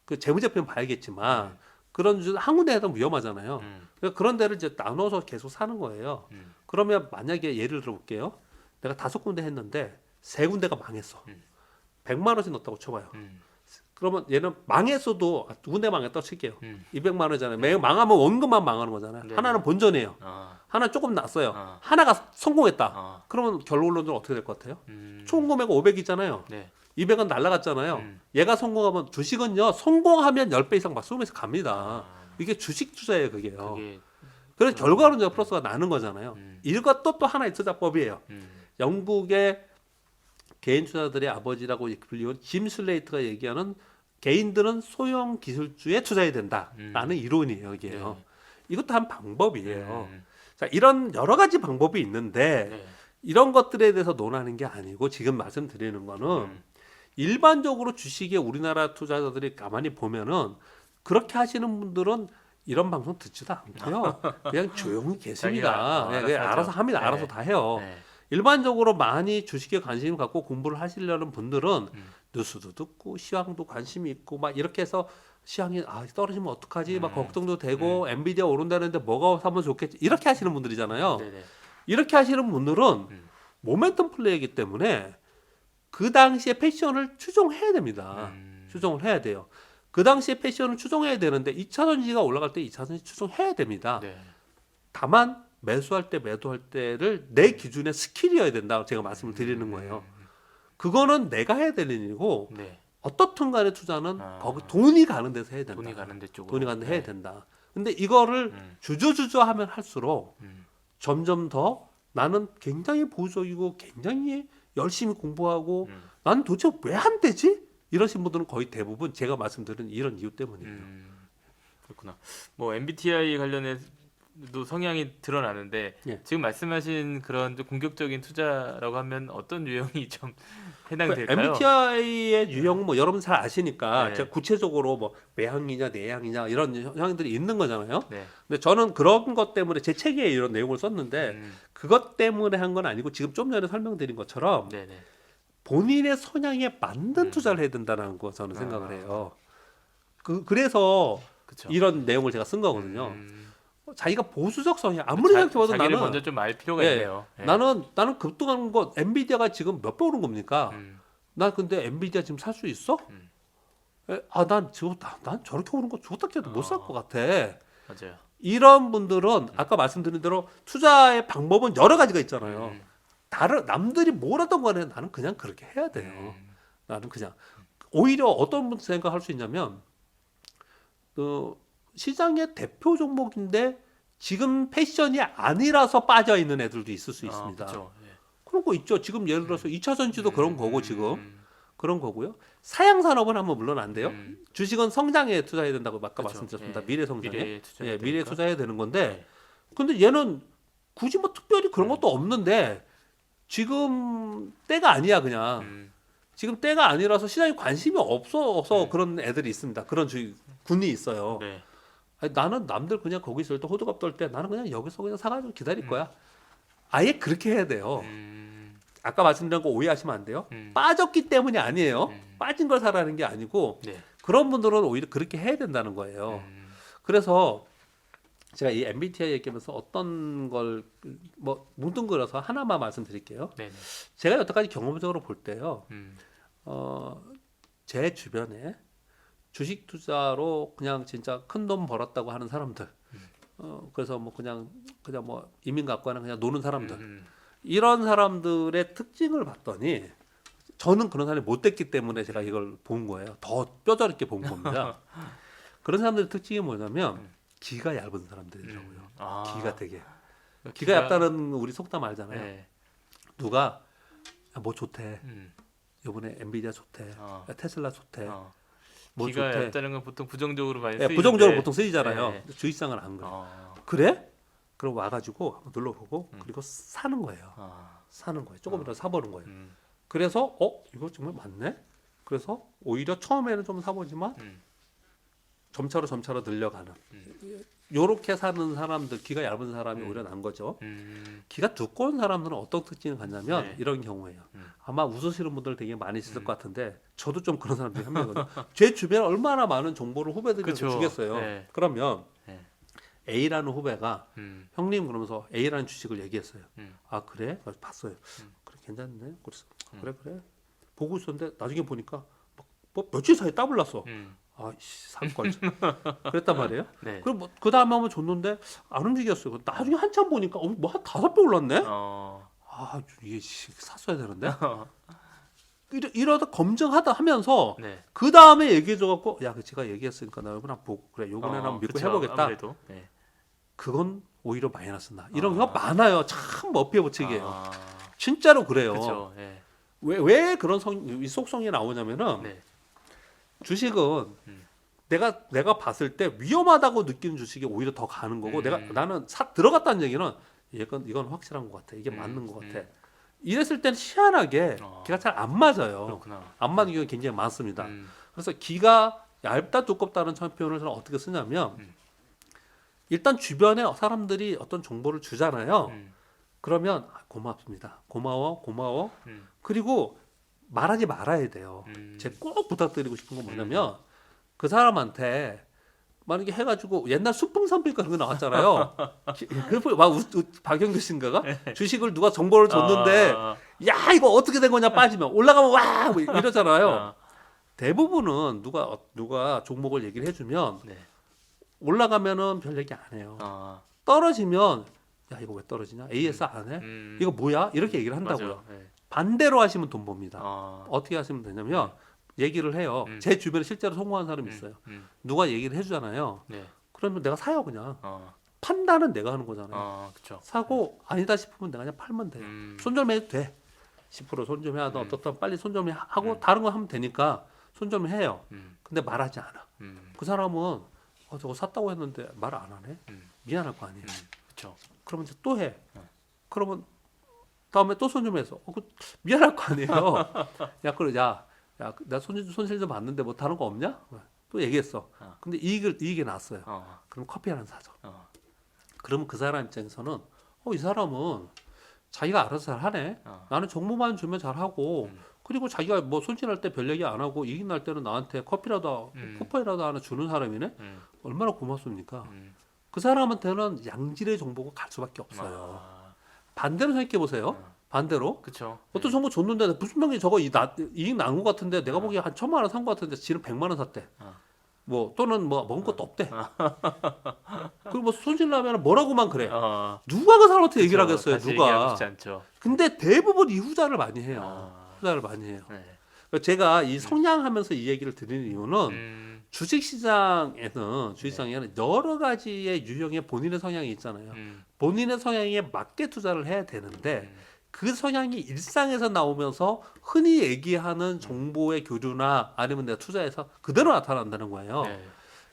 그 재무제표는 봐야겠지만 그런 한 군데에서 위험하잖아요. 그러니까 그런 데를 이제 나눠서 계속 사는 거예요. 그러면 만약에 예를 들어볼게요. 내가 5군데 했는데 3군데가 망했어. 100만 원씩 넣었다고 쳐봐요. 그러면 얘는 망했어도 2군데 망했다고 칠게요. 200만 원이잖아요. 매일 망하면 원금만 망하는 거잖아요. 네. 하나는 본전이에요. 하나 조금 났어요. 하나가 성공했다. 그러면 결론적으로 어떻게 될 것 같아요? 총 금액은 500이잖아요. 네. 200은 날라갔잖아요. 얘가 성공하면 주식은요. 성공하면 10배 이상 막 쏘면서 갑니다. 이게 주식 투자예요, 그게요. 그래서 결과론적 플러스가 나는 거잖아요. 이것도 또 하나의 투자법이에요. 영국의 개인 투자들의 아버지라고 불리는 짐 슬레이트가 얘기하는 개인들은 소형 기술주에 투자해야 된다라는 이론이에요, 이게요. 이것도 한 방법이에요. 자, 이런 여러 가지 방법이 있는데 이런 것들에 대해서 논하는 게 아니고 지금 말씀드리는 거는 일반적으로 주식에 우리나라 투자자들이 가만히 보면은 그렇게 하시는 분들은 이런 방송 듣지도 않고요. 그냥 조용히 계십니다. 알아서 합니다. 알아서 다 해요. 일반적으로 많이 주식에 관심을 갖고 공부를 하시려는 분들은 뉴스도 듣고 시황도 관심이 있고 막 이렇게 해서 시황이 떨어지면 어떡하지 막 걱정도 되고 엔비디아 오른다는데 뭐가 사면 좋겠지 이렇게 하시는 분들이잖아요. 이렇게 하시는 분들은 모멘텀 플레이이기 때문에 그 당시에 패션을 추종해야 됩니다. 추종을 해야 돼요. 그 당시에 패션을 추종해야 되는데 2차 전지가 올라갈 때 2차 전지 추종해야 됩니다. 네. 다만 매수할 때 매도할 때를 내 기준의 스킬이어야 된다고 제가 말씀을 드리는 거예요. 그거는 내가 해야 되는 일이고 네. 어떻든 간에 투자는 아. 거기 돈이 가는 데서 해야 된다. 돈이 가는 데 쪽으로. 돈이 가는 데 네. 해야 된다. 근데 이거를 주저주저 하면 할수록 음. 점점 더 나는 굉장히 보수적이고 굉장히 열심히 공부하고 음. 나는 도대체 왜 안 되지? 이러신 분들은 거의 대부분 제가 말씀드린 이런 이유 때문이에요. 그렇구나. 뭐 MBTI 관련해도 성향이 드러나는데 예. 지금 말씀하신 그런 좀 공격적인 투자라고 하면 어떤 유형이 좀 해당될까요? MBTI의 유형은 뭐 여러분 잘 아시니까 네. 제가 구체적으로 뭐 외향이냐 내향이냐 이런 형들이 있는 거잖아요. 네. 근데 저는 그런 것 때문에 제 책에 이런 내용을 썼는데 음. 그것 때문에 한 건 아니고 지금 좀 전에 설명드린 것처럼 네네. 본인의 성향에 맞는 투자를 해야 된다는 거 저는 생각을 해요. 그래서 그렇죠. 이런 내용을 제가 쓴 거거든요. 자기가 보수적 성향 아무리 생각해봐도 자기를 나는 먼저 좀 알 필요가 예, 있네요. 예. 나는 급등하는 거 엔비디아가 지금 몇 배 오른 겁니까? 나 근데 엔비디아 지금 살 수 있어? 음. 난 저렇게 오른 거 죽었다 깨도 못 살 것 같아. 맞아요. 이런 분들은 아까 말씀드린 대로 투자의 방법은 여러 가지가 있잖아요. 남들이 뭘 하던 간에 나는 그냥 그렇게 해야 돼요. 나는 그냥 오히려 어떤 분 생각할 수 있냐면 시장의 대표 종목인데 지금 패션이 아니라서 빠져 있는 애들도 있을 수 있습니다. 그렇죠. 예. 그런 거 있죠. 지금 예를 들어서 2차 전지도 그런 거고 지금 그런 거고요. 사양 산업은 하면 물론 안 돼요. 주식은 성장에 투자해야 된다고 아까 그렇죠. 말씀드렸습니다. 예. 미래 성장에. 미래에 투자해야 예, 미래에 되니까. 투자해야 되는 건데 네. 근데 얘는 굳이 뭐 특별히 그런 것도 없는데 지금 때가 아니야 그냥. 지금 때가 아니라서 시장에 관심이 없어서 그런 애들이 있습니다. 그런 군이 있어요. 네. 아니, 나는 남들 그냥 거기 있을 때 호두갑 떨 때 나는 그냥 여기서 그냥 사가지고 기다릴 거야. 아예 그렇게 해야 돼요. 아까 말씀드린 거 오해하시면 안 돼요. 빠졌기 때문이 아니에요. 빠진 걸 사라는 게 아니고 네. 그런 분들은 오히려 그렇게 해야 된다는 거예요. 그래서 제가 이 MBTI 얘기하면서 어떤 걸 뭐 뭉뚱그려서 하나만 말씀드릴게요. 네. 제가 여태까지 경험적으로 볼 때요. 음. 제 주변에 주식 투자로 그냥 진짜 큰 돈 벌었다고 하는 사람들, 그래서 뭐 그냥 뭐 이민 갔거나 그냥 노는 사람들, 이런 사람들의 특징을 봤더니 저는 그런 사람이 못 됐기 때문에 제가 이걸 본 거예요. 더 뼈저리게 본 겁니다. 그런 사람들의 특징이 뭐냐면 기가 얇은 사람들이라고요. 기가 되게 기가 얇다는 우리 속담 알잖아요. 네. 누가 뭐 좋대. 이번에 엔비디아 좋대. 테슬라 좋대. 뭐 기가 좋대. 얇다는 건 보통 부정적으로 많이 예, 쓰이는데 부정적으로 보통 쓰이잖아요. 네. 주식상은 안 그래. 그래? 그럼 와가지고 한번 눌러보고 그리고 사는 거예요. 사는 거예요. 조금이라도 사보는 거예요. 그래서 이거 정말 맞네. 그래서 오히려 처음에는 좀 사보지만 점차로 늘려가는. 요렇게 사는 사람들, 기가 얇은 사람이 오히려 난 거죠. 기가 두꺼운 사람들은 어떤 특징을 갖냐면 네. 이런 경우예요. 아마 웃으시는 분들 되게 많이 있을 것 같은데 저도 좀 그런 사람 중에 한 명이거든요. 제 주변에 얼마나 많은 정보를 후배들이 그쵸. 주겠어요. 네. 그러면 네. A라는 후배가 형님 그러면서 A라는 주식을 얘기했어요. 아 그래? 그래서 봤어요. 그래 괜찮네. 그래서 그래. 보고 있었는데 나중에 보니까 뭐 며칠 사이에 따블났어. 아씨 산걸 그랬단 말이에요. 네. 그럼 뭐 그 다음에 한번 줬는데 안 움직였어요. 나중에 한참 보니까 뭐 한 5배 올랐네. 아 이게 샀어야 되는데. 이러다 검증하다 하면서 네. 그 다음에 얘기해줘갖고 야 제가 얘기했으니까 나 이번에 한번 보고 그래 요번에는 한번 믿고 그쵸. 해보겠다. 아무래도. 네. 그건 오히려 마이너스 나. 이런 경우가 많아요. 참 머피의 법칙이에요. 아, 진짜로 그래요. 그렇죠. 네. 왜 그런 이 속성이 나오냐면은 네. 주식은 내가 봤을 때 위험하다고 느끼는 주식이 오히려 더 가는 거고 나는 들어갔다는 얘기는 이건 확실한 것 같아. 이게 맞는 것 같아. 이랬을 때는 희한하게 기가 잘 안 맞아요. 그렇구나. 안 맞는 경우가 굉장히 많습니다. 그래서 기가 얇다 두껍다는 표현을 저는 어떻게 쓰냐면 일단 주변에 사람들이 어떤 정보를 주잖아요. 그러면 고맙습니다. 고마워. 그리고 말하지 말아야 돼요. 제가 꼭 부탁드리고 싶은 건 뭐냐면 그 사람한테 만약에 해가지고 옛날 수풍선필 그런 거 나왔잖아요. 그막 박영규 씨인가가 주식을 누가 정보를 줬는데 야 이거 어떻게 된 거냐 빠지면 올라가면 와 뭐 이러잖아요. 대부분은 누가 종목을 얘기를 해주면 네. 올라가면은 별 얘기 안 해요. 아, 떨어지면 야 이거 왜 떨어지냐? AS 안 해? 이거 뭐야? 이렇게 얘기를 한다고요. 맞아요. 네. 반대로 하시면 돈 법니다. 아, 어떻게 하시면 되냐면 얘기를 해요. 제 주변에 실제로 성공한 사람이 있어요. 누가 얘기를 해주잖아요. 네. 그러면 내가 사요 그냥. 아, 판단은 내가 하는 거잖아요. 그렇죠. 사고 아니다 싶으면 내가 그냥 팔면 돼요. 손절매도 돼. 10% 손절매하든 어떻든 빨리 손절매하고 다른 거 하면 되니까 손절매해요. 근데 말하지 않아. 그 사람은 저거 샀다고 했는데 말 안 하네. 미안할 거 아니에요. 그렇죠. 그러면 이제 또 해. 그러면 다음에 또 손절매해서 미안할 거 아니에요. 나 손실 좀 봤는데 뭐 다른 거 없냐? 또 얘기했어. 근데 이익이 났어요. 그럼 커피 하나 사죠. 그러면 그 사람 입장에서는 이 사람은 자기가 알아서 잘 하네. 나는 정보만 주면 잘 하고 그리고 자기가 뭐 손실할 때 별 얘기 안 하고 이익 날 때는 나한테 커피라도 쿠폰이라도 하나 주는 사람이네. 얼마나 고맙습니까? 그 사람한테는 양질의 정보가 갈 수밖에 없어요. 반대로 생각해 보세요. 반대로 그렇죠. 어떤 정보 줬는데 무슨 명이 저거 이익 난 것 같은데 내가 보기에 한 1,000만 원 산 것 같은데 지는 100만 원 샀대. 뭐 또는 뭐 먹은 것도 없대. 그리고 뭐 손실 나면 뭐라고만 그래. 누가 그 사람한테 얘기를 하겠어요? 누가? 쉽지 않죠. 근데 대부분 이 후자를 많이 해요. 후자를 많이 해요. 네. 그러니까 제가 이 성향하면서 이 얘기를 드리는 이유는 주식시장에는 여러 가지의 유형의 본인의 성향이 있잖아요. 본인의 성향에 맞게 투자를 해야 되는데 그 성향이 일상에서 나오면서 흔히 얘기하는 정보의 교류나 아니면 내가 투자해서 그대로 나타난다는 거예요. 네.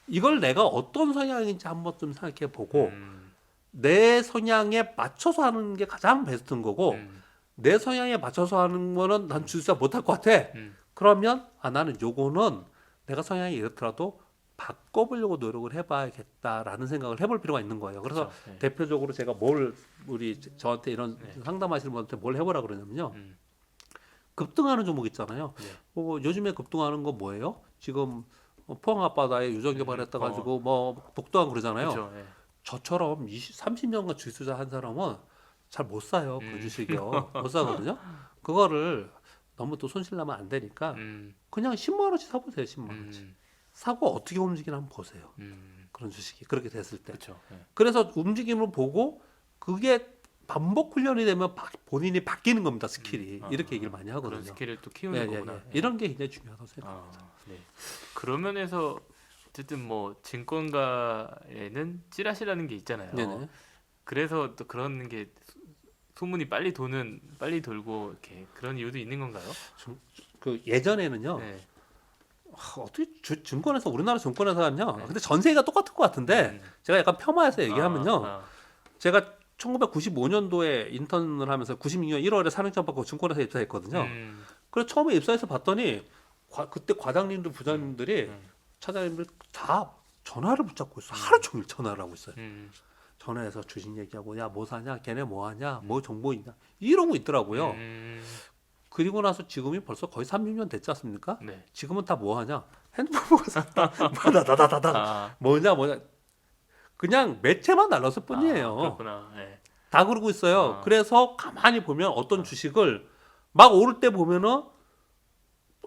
이걸 내가 어떤 성향인지 한번 좀 생각해 보고 내 성향에 맞춰서 하는 게 가장 베스트인 거고 내 성향에 맞춰서 하는 거는 난 주식 못할 것 같아. 그러면 나는 요거는 내가 성향이 이렇더라도 바꿔보려고 노력을 해봐야겠다라는 생각을 해볼 필요가 있는 거예요. 그래서 그렇죠. 네. 대표적으로 제가 저한테 이런 상담하시는 분한테 뭘 해보라 그러냐면요. 급등하는 종목 있잖아요. 요즘에 급등하는 거 뭐예요? 지금 포항 앞바다에 유전 개발했다 가지고 뭐 복도항 그러잖아요. 그렇죠. 네. 저처럼 30년간 주식 투자 한 사람은 잘 못 사요. 그 주식이요. 못 사거든요. 그거를 너무 또 손실 나면 안 되니까 그냥 10만 원씩 사보세요. 10만 원씩. 사고 어떻게 움직이나 한번 보세요. 그런 주식이 그렇게 됐을 때. 그렇죠. 네. 그래서 움직임을 보고 그게 반복 훈련이 되면 본인이 바뀌는 겁니다. 스킬이. 이렇게 얘기를 많이 하거든요. 그런 스킬을 또 키우는 거구나. 이런 게 굉장히 중요하다고 생각합니다. 네. 그런 면에서 어쨌든 뭐 증권가에는 찌라시라는 게 있잖아요. 네네. 그래서 또 그런 게 소문이 빨리 돌고 이렇게 그런 이유도 있는 건가요? 그 예전에는요. 네. 어떻게 증권에서 우리나라 증권에서 하냐? 근데 전세가 똑같을 것 같은데 제가 약간 폄하해서 얘기하면요. 제가 1995년도에 인턴을 하면서 96년 1월에 사령장 받고 증권회사 입사했거든요. 그래서 처음에 입사해서 봤더니 그때 과장님들 부장님들이 차장님들 다 전화를 붙잡고 있어. 하루 종일 전화를 하고 있어요. 전화해서 주식 얘기하고 야 뭐 사냐? 걔네 뭐 하냐? 뭐 정보 있냐? 이러고 있더라고요. 그리고 나서 지금이 벌써 거의 30년 됐지 않습니까? 네. 지금은 다 뭐 하냐? 핸드폰 보고 샀다. 다다다다다. 뭐냐? 그냥 매체만 달랐을 뿐이에요. 그렇구나. 네. 다 그러고 있어요. 그래서 가만히 보면 어떤 주식을 막 오를 때 보면은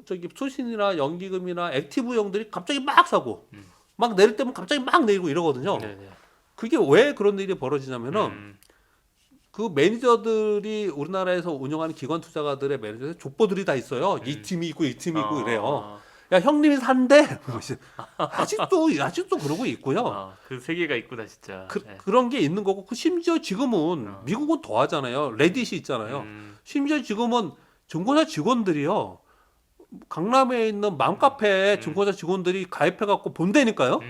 저기 수신이나 연기금이나 액티브형들이 갑자기 막 사고 막 내릴 때면 갑자기 막 내리고 이러거든요. 네네. 그게 왜 그런 일이 벌어지냐면은 그 매니저들이 우리나라에서 운영하는 기관 투자가들의 매니저들 족보들이 다 있어요. 이 팀이 있고 이 팀이 있고 이래요. 야 형님이 산대. 아직도 그러고 있고요. 그 세계가 있구나 진짜. 그런 게 있는 거고 심지어 지금은 미국은 더 하잖아요. 레딧이 있잖아요. 심지어 지금은 증권사 직원들이요. 강남에 있는 맘카페 증권사 직원들이 가입해갖고 본다니까요.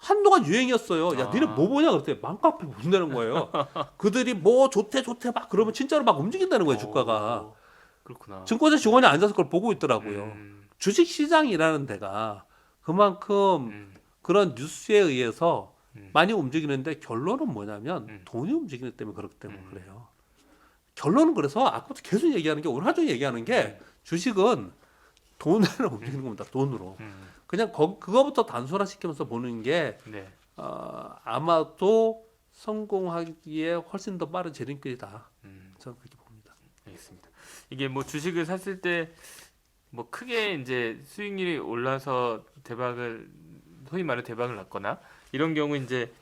한동안 유행이었어요. 야, 니네 뭐 보냐? 그랬더니 맘카페 본다는 거예요. 그들이 뭐 좋대 막 그러면 진짜로 막 움직인다는 거예요, 주가가. 그렇구나. 증권사 직원이 앉아서 그걸 보고 있더라고요. 주식 시장이라는 데가 그만큼 그런 뉴스에 의해서 많이 움직이는데 결론은 뭐냐면 돈이 움직이기 때문에 그렇기 때문에 그래요. 결론은 그래서 아까부터 계속 얘기하는 게 오늘 하루 종일 얘기하는 게 주식은 돈으로 움직이는 겁니다. 돈으로. 그냥 그거부터 단순화시키면서 보는 게 네. 아마도 성공하기에 훨씬 더 빠른 지름길이다. 저는 그렇게 봅니다. 알겠습니다. 이게 뭐 주식을 샀을 때 뭐 크게 이제 수익률이 올라서 대박을 소위 말해 대박을 났거나 이런 경우 이제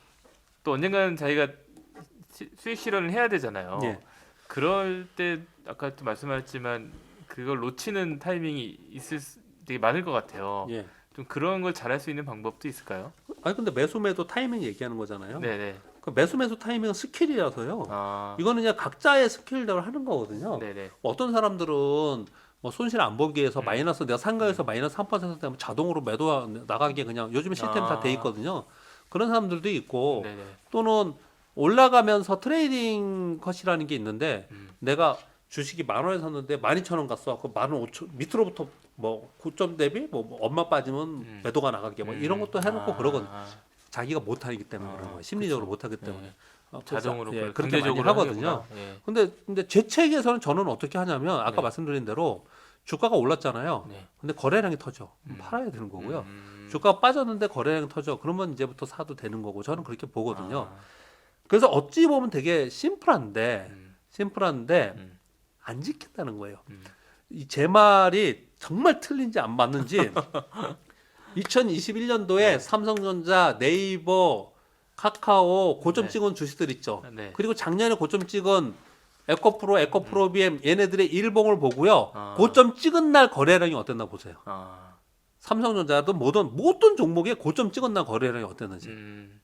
또 언젠가는 자기가 수익 실현을 해야 되잖아요. 예. 그럴 때 아까 또 말씀하셨지만 그걸 놓치는 타이밍이 되게 많을 것 같아요. 예. 좀 그런 걸 잘할 수 있는 방법도 있을까요? 아니 근데 매수 타이밍 얘기하는 거잖아요. 네네. 그 매수 타이밍은 스킬이라서요. 아, 이거는 그냥 각자의 스킬대로 하는 거거든요. 네네. 어떤 사람들은 뭐 손실 안 보기 위해서 마이너스 내가 상가에서 마이너스 3% 되면 자동으로 매도 나가게 그냥 요즘에 시스템 다 돼 있거든요. 그런 사람들도 있고 네네. 또는 올라가면서 트레이딩 컷이라는 게 있는데 내가 주식이 10,000원에 샀는데 12,000원 갔어. 그 15,000 밑으로부터 뭐 고점 대비 뭐 얼마 빠지면 매도가 나가게 뭐 이런 것도 해놓고 그러거든. 자기가 못하기 때문에 그런 거예요. 심리적으로 못하기 때문에. 네. 그래서, 자동으로 예, 그걸 그렇게 많이 강제적으로 하거든요. 하는구나. 예. 근데 제 책에서는 저는 어떻게 하냐면 아까 네. 말씀드린 대로 주가가 올랐잖아요. 네. 근데 거래량이 터져. 팔아야 되는 거고요. 음. 주가가 빠졌는데 거래량이 터져. 그러면 이제부터 사도 되는 거고 저는 그렇게 보거든요. 아, 그래서 어찌 보면 되게 심플한데 음. 안 지킨다는 거예요. 음. 제 말이 정말 틀린지 안 맞는지 2021년도에 삼성전자, 네이버, 카카오 고점 네. 찍은 주식들 있죠. 네. 그리고 작년에 고점 찍은 에코프로, 에코프로비엠 얘네들의 일봉을 보고요. 아. 고점 찍은 날 거래량이 어땠나 보세요. 아, 삼성전자도 모든 종목에 고점 찍은 날 거래량이 어땠는지.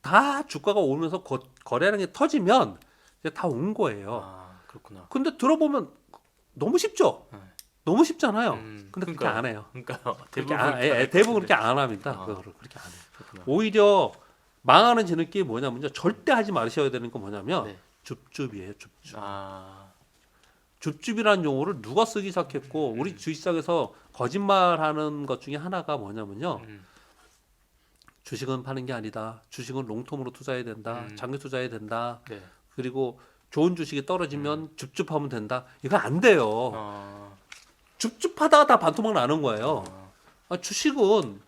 다 주가가 오면서 거래량이 터지면 이제 다 온 거예요. 아, 그렇구나. 근데 들어보면 너무 쉽죠? 네. 너무 쉽잖아요. 근데 그렇게 그러니까, 안 해요. 그러니까요. 그렇게 대부분 대부분 그렇게 안 합니다. 아. 그렇게 안 해요. 그렇구나. 오히려 망하는 지름길이 뭐냐면요. 절대 하지 마셔야 되는 건 뭐냐면 네. 줍줍이에요. 줍줍. 아, 줍줍이라는 용어를 누가 쓰기 시작했고 우리 주식시장에서 거짓말하는 것 중에 하나가 뭐냐면요. 주식은 파는 게 아니다. 주식은 롱텀으로 투자해야 된다. 장기 투자해야 된다. 네. 그리고 좋은 주식이 떨어지면 줍줍하면 된다. 이거 안 돼요. 아, 줍줍하다가 다 반토막 나는 거예요. 주식은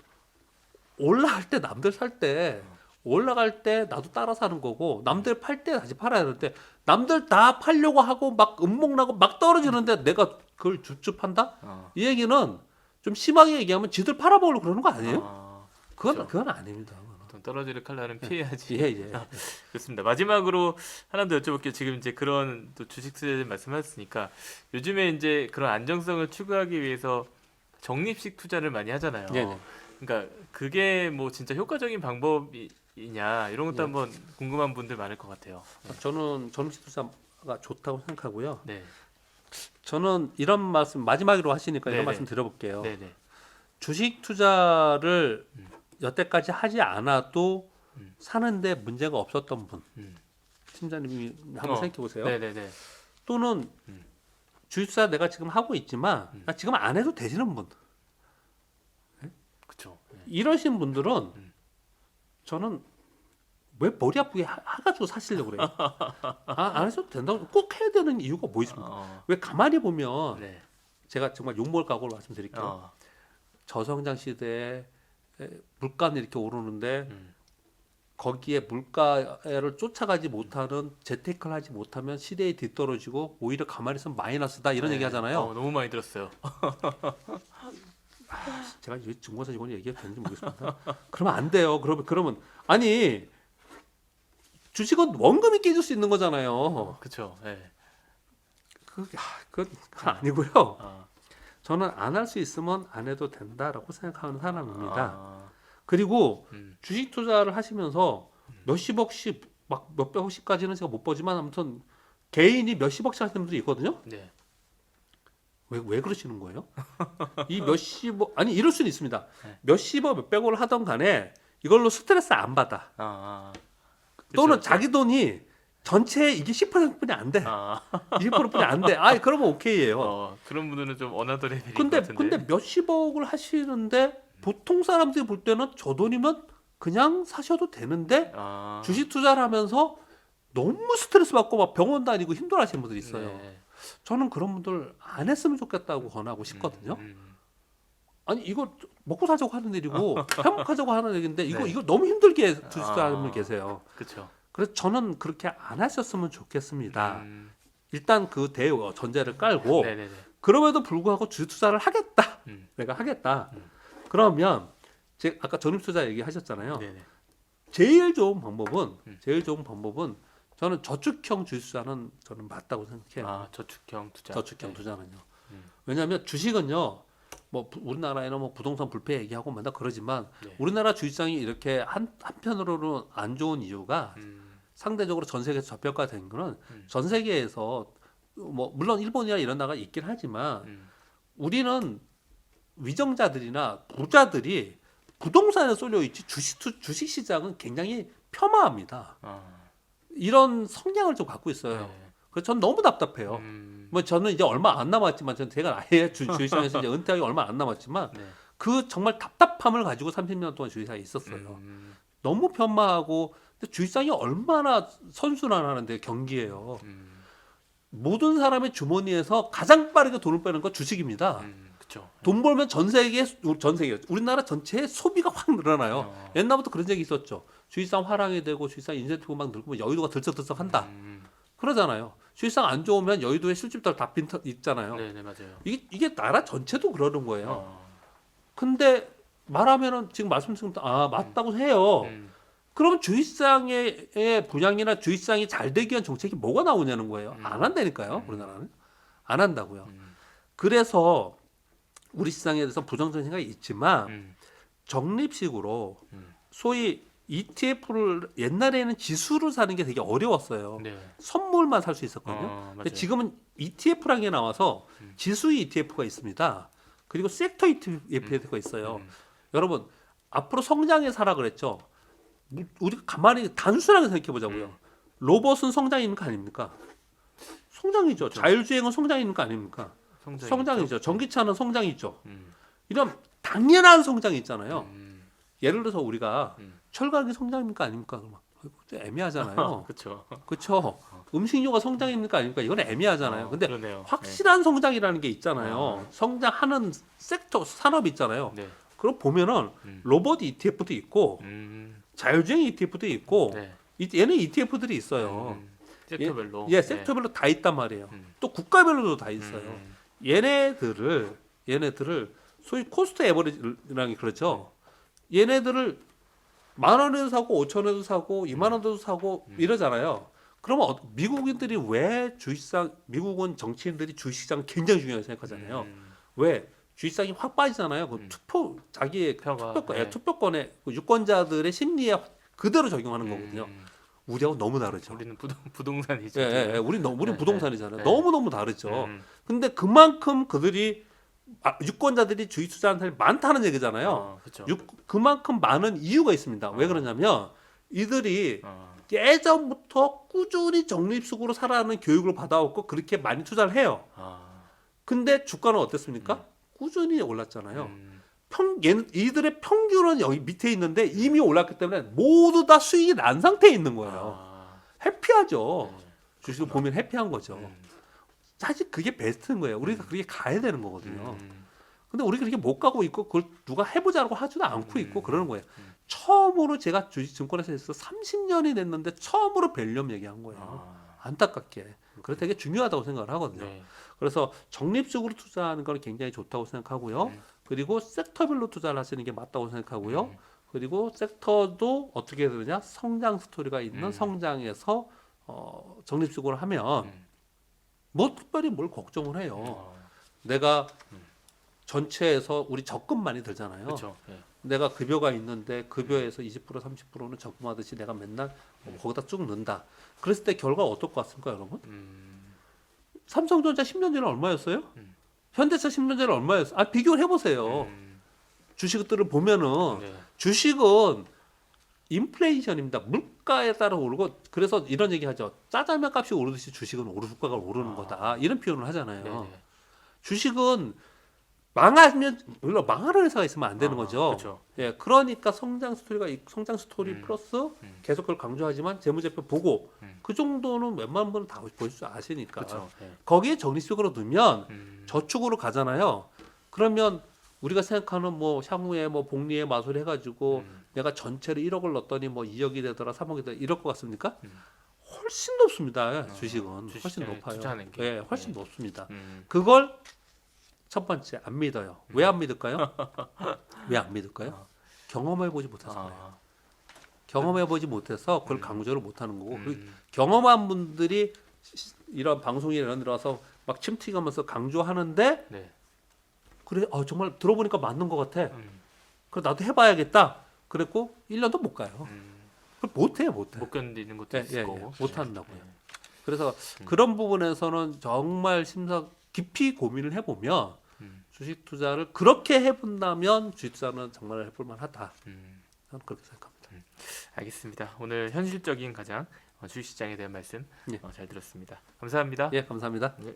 올라갈 때 남들 살 때 올라갈 때 나도 따라 사는 거고 남들 팔 때 다시 팔아야 되는데 남들 다 팔려고 하고 막 음목나고 막 떨어지는데 내가 그걸 줍줍한다? 아, 이 얘기는 좀 심하게 얘기하면 지들 팔아먹으려고 그러는 거 아니에요? 아, 그건 아닙니다. 돈 떨어지는 칼날은 피해야지. 예. 좋습니다. 마지막으로 하나 더 여쭤볼게요. 지금 이제 그런 또 주식 투자에 말씀하셨으니까 요즘에 이제 그런 안정성을 추구하기 위해서 적립식 투자를 많이 하잖아요. 네네. 그러니까 그게 뭐 진짜 효과적인 방법이냐 이런 것도 예. 한번 궁금한 분들 많을 것 같아요. 저는 전업식 투자가 좋다고 생각하고요. 네, 저는 이런 말씀 마지막으로 하시니까 이런 네네. 말씀 드려볼게요. 네, 네. 주식 투자를 여태까지 하지 않아도 사는데 문제가 없었던 분, 팀장님이 한번 생각해 보세요. 네, 네, 네. 또는 주식 투자 내가 지금 하고 있지만 나 지금 안 해도 되시는 분, 그렇죠. 네. 이러신 분들은 저는 왜 머리 아프게 하가지고 사시려고 그래요? 안 하셔도 된다고 꼭 해야 되는 이유가 뭐 있습니까? 왜 가만히 보면 네. 제가 정말 욕먹을 각오로 말씀드릴게요. 저성장 시대에 물가는 이렇게 오르는데 거기에 물가를 쫓아가지 못하는 재테크를 하지 못하면 시대에 뒤떨어지고 오히려 가만히 있으면 마이너스다 이런 얘기 하잖아요. 너무 많이 들었어요. 제가 왜 증권사 직원이 얘기해도 되는지 모르겠습니다. 그러면 안 돼요. 그러면 아니 주식은 원금이 깨질 수 있는 거잖아요. 그렇죠. 네. 그건 아니고요. 아, 저는 안 할 수 있으면 안 해도 된다라고 생각하는 사람입니다. 아, 그리고 주식 투자를 하시면서 몇십억씩 막 몇백억씩까지는 제가 못 보지만 아무튼 개인이 몇십억씩 하시는 분들이 있거든요. 네. 왜 그러시는 거예요? 이 몇십억 아니 이럴 수는 있습니다. 네. 몇십억 몇백억을 하던 간에 이걸로 스트레스 안 받아. 또는 그쵸. 자기 돈이 전체 이게 10%뿐이 안 돼. 20%뿐이 안 돼. 그러면 오케이예요. 그런 분들은 좀 어나더 레벨인 근데 것 같은데. 몇십억을 하시는데 보통 사람들이 볼 때는 저 돈이면 그냥 사셔도 되는데 주식 투자를 하면서 너무 스트레스 받고 막 병원 다니고 힘들어하시는 분들이 있어요. 네. 저는 그런 분들 안 했으면 좋겠다고 권하고 싶거든요. 아니 이거 먹고 살자고 하는 일이고 행복하자고 하는 얘기인데 이거 네. 이거 너무 힘들게 주식하는 분 계세요. 그렇죠. 그래서 저는 그렇게 안 하셨으면 좋겠습니다. 일단 그 대우 전제를 깔고 네네네. 그럼에도 불구하고 주식 투자를 하겠다. 음. 내가 하겠다. 그러면 제 아까 적립 투자 얘기하셨잖아요. 네네. 제일 좋은 방법은 저는 저축형 주식 투자는 저는 맞다고 생각해요. 아 저축형 투자. 저축형 네. 투자는요. 음. 왜냐하면 주식은요. 뭐 우리나라에는 뭐 부동산 불패 얘기하고 맨날 그러지만 네. 우리나라 주식시장이 이렇게 한편으로는 안 좋은 이유가 상대적으로 전 세계에서 저평가된 거는 전 세계에서 뭐 물론 일본이나 이런 나라가 있긴 하지만 우리는 위정자들이나 부자들이 부동산에 쏠려 있지 주식 시장은 굉장히 폄하합니다. 아. 이런 성향을 좀 갖고 있어요. 네. 그래서 전 너무 답답해요. 뭐 저는 이제 얼마 안 남았지만 저는 제가 아예 주식시장에서 이제 은퇴하기 얼마 안 남았지만 네. 그 정말 답답함을 가지고 30년 동안 주식시장에 있었어요. 너무 폄하하고 근데 주식시장이 얼마나 선순환하는데 경기예요. 모든 사람의 주머니에서 가장 빠르게 돈을 빼는 건 주식입니다. 그렇죠. 돈 벌면 전 세계 우리나라 전체의 소비가 확 늘어나요. 옛날부터 그런 얘기 있었죠. 주식시장 화랑이 되고 주식시장 인센티브 막 늘고 여의도가 들썩들썩한다. 그러잖아요. 주식시장 안 좋으면 여의도에 술집들 다 빈 있잖아요. 네네 맞아요. 이게 나라 전체도 그러는 거예요. 어. 근데 말하면은 지금 말씀드린 맞다고 해요. 그러면 주식시장의 분양이나 주식시장이 잘 되기 위한 정책이 뭐가 나오냐는 거예요. 안 한다니까요. 우리나라는 안 한다고요. 그래서 우리 시장에 대해서 부정적인 생각이 있지만 적립식으로 소위 ETF를 옛날에는 지수를 사는 게 되게 어려웠어요. 네. 선물만 살 수 있었거든요. 근데 맞아요. 지금은 ETF라는 게 나와서 지수 ETF가 있습니다. 그리고 섹터 ETF가 있어요. 여러분 앞으로 성장에 사라 그랬죠. 우리가 가만히 단순하게 생각해 보자고요. 로봇은 성장이 있는 거 아닙니까? 성장이죠. 자율주행은 성장이 있는 거 아닙니까? 성장이죠. 전기차는 성장이 있죠. 이런 당연한 성장이 있잖아요. 예를 들어서 우리가 철강이 성장입니까 아닙니까? 그러면 좀 애매하잖아요. 그렇죠. 그렇죠. 음식료가 성장입니까 아닙니까? 이건 애매하잖아요. 근데 그러네요. 확실한 성장이라는 게 있잖아요. 성장하는 섹터 산업 있잖아요. 네. 그럼 보면은 로봇 ETF도 있고 자율주행 ETF도 있고 네. 얘는 ETF들이 있어요. 섹터별로. 예, 섹터별로 다 있단 말이에요. 또 국가별로도 다 있어요. 얘네들을 소위 코스트 에버리지라는 게 그렇죠. 얘네들을 10,000원에도 사고 5,000원에도 사고 20,000원에도 사고 이러잖아요. 그러면 미국인들이 왜 미국은 정치인들이 주식시장 굉장히 중요하게 생각하잖아요. 왜? 주식시장이 확 빠지잖아요. 그 자기의 투표권에 그 유권자들의 심리에 그대로 적용하는 거거든요. 우리하고 너무 다르죠. 우리는 부동산이죠. 우리는 네, 부동산이잖아요. 네. 너무 다르죠. 근데 그만큼 유권자들이 주식 투자하는 사람이 많다는 얘기잖아요. 그렇죠. 그만큼 많은 이유가 있습니다. 왜 그러냐면 이들이 예전부터 꾸준히 적립식으로 살아가는 교육을 받아왔고 그렇게 많이 투자를 해요. 근데 주가는 어땠습니까? 꾸준히 올랐잖아요. 이들의 평균은 여기 밑에 있는데 이미 올랐기 때문에 모두 다 수익이 난 상태에 있는 거예요. 해피하죠. 주식을 보면 해피한 거죠. 사실 그게 베스트인 거예요. 우리가 그렇게 가야 되는 거거든요. 근데 우리가 그렇게 못 가고 있고 그걸 누가 해보자고 하지도 않고 있고 그러는 거예요. 처음으로 제가 주식증권회사에서 30년이 됐는데 처음으로 밸류업 얘기한 거예요. 안타깝게. 그래서 되게 중요하다고 생각을 하거든요. 네. 그래서 적립식으로 투자하는 건 굉장히 좋다고 생각하고요. 그리고 섹터별로 투자를 하시는 게 맞다고 생각하고요. 그리고 섹터도 어떻게 해야 되느냐? 성장 스토리가 있는 성장에서 적립식으로 하면 뭐 특별히 뭘 걱정을 해요. 내가 전체에서 우리 적금 많이 들잖아요. 그렇죠. 네. 내가 급여가 있는데 급여에서 20% 30%는 적금하듯이 내가 맨날 거기다 쭉 넣는다. 그랬을 때 결과 어떨 것 같습니까, 여러분? 삼성전자 10년 전에 얼마였어요? 현대차 10년 전에 얼마였어요? 비교를 해보세요. 주식들을 보면은 네. 주식은 인플레이션입니다. 물가에 따라 오르고 그래서 이런 얘기하죠. 짜장면 값이 오르듯이 주식은 물가가 오르는 거다. 이런 표현을 하잖아요. 네네. 주식은 망하면 물론 망하는 회사가 있으면 안 되는 거죠. 그렇죠. 예, 그러니까 성장 스토리 플러스 계속 그걸 강조하지만 재무제표 보고 그 정도는 웬만한 분은 다 보실 줄 아시니까 그렇죠. 네. 거기에 적립식으로 넣으면 저축으로 가잖아요. 그러면 우리가 생각하는 뭐 향후에 뭐 복리의 마술 해가지고 음. 내가 전체를 1억을 넣었더니 뭐 2억이 되더라 3억이 되더라 이럴 것 같습니까? 음. 훨씬 높습니다. 주식은 훨씬 주식시장에 높아요. 투자하는 게. 예, 훨씬 네. 높습니다. 음. 그걸 첫 번째 안 믿어요. 왜 안 믿을까요? 왜 안 믿을까요? 경험해보지 못해서 그래요. 아. 경험해보지 못해서 그걸 강조를 못하는 거고 그리고 음. 경험한 분들이 이런 방송에 이런 들어와서 막 침튀가면서 강조하는데 네. 그래 정말 들어보니까 맞는 것 같아. 음. 그래 나도 해봐야겠다. 그랬고 1년도 못 가요. 그걸 못해요, 못해. 못 견디는 것도 예, 있을 예, 거고. 예. 못 한다고요. 네. 그래서 그런 부분에서는 정말 깊이 고민을 해보면 음. 주식 투자를 그렇게 해본다면 주식 투자는 정말 해볼 만하다. 음. 저는 그렇게 생각합니다. 알겠습니다. 오늘 현실적인 가장 주식시장에 대한 말씀 예. 잘 들었습니다. 감사합니다. 예, 감사합니다. 네.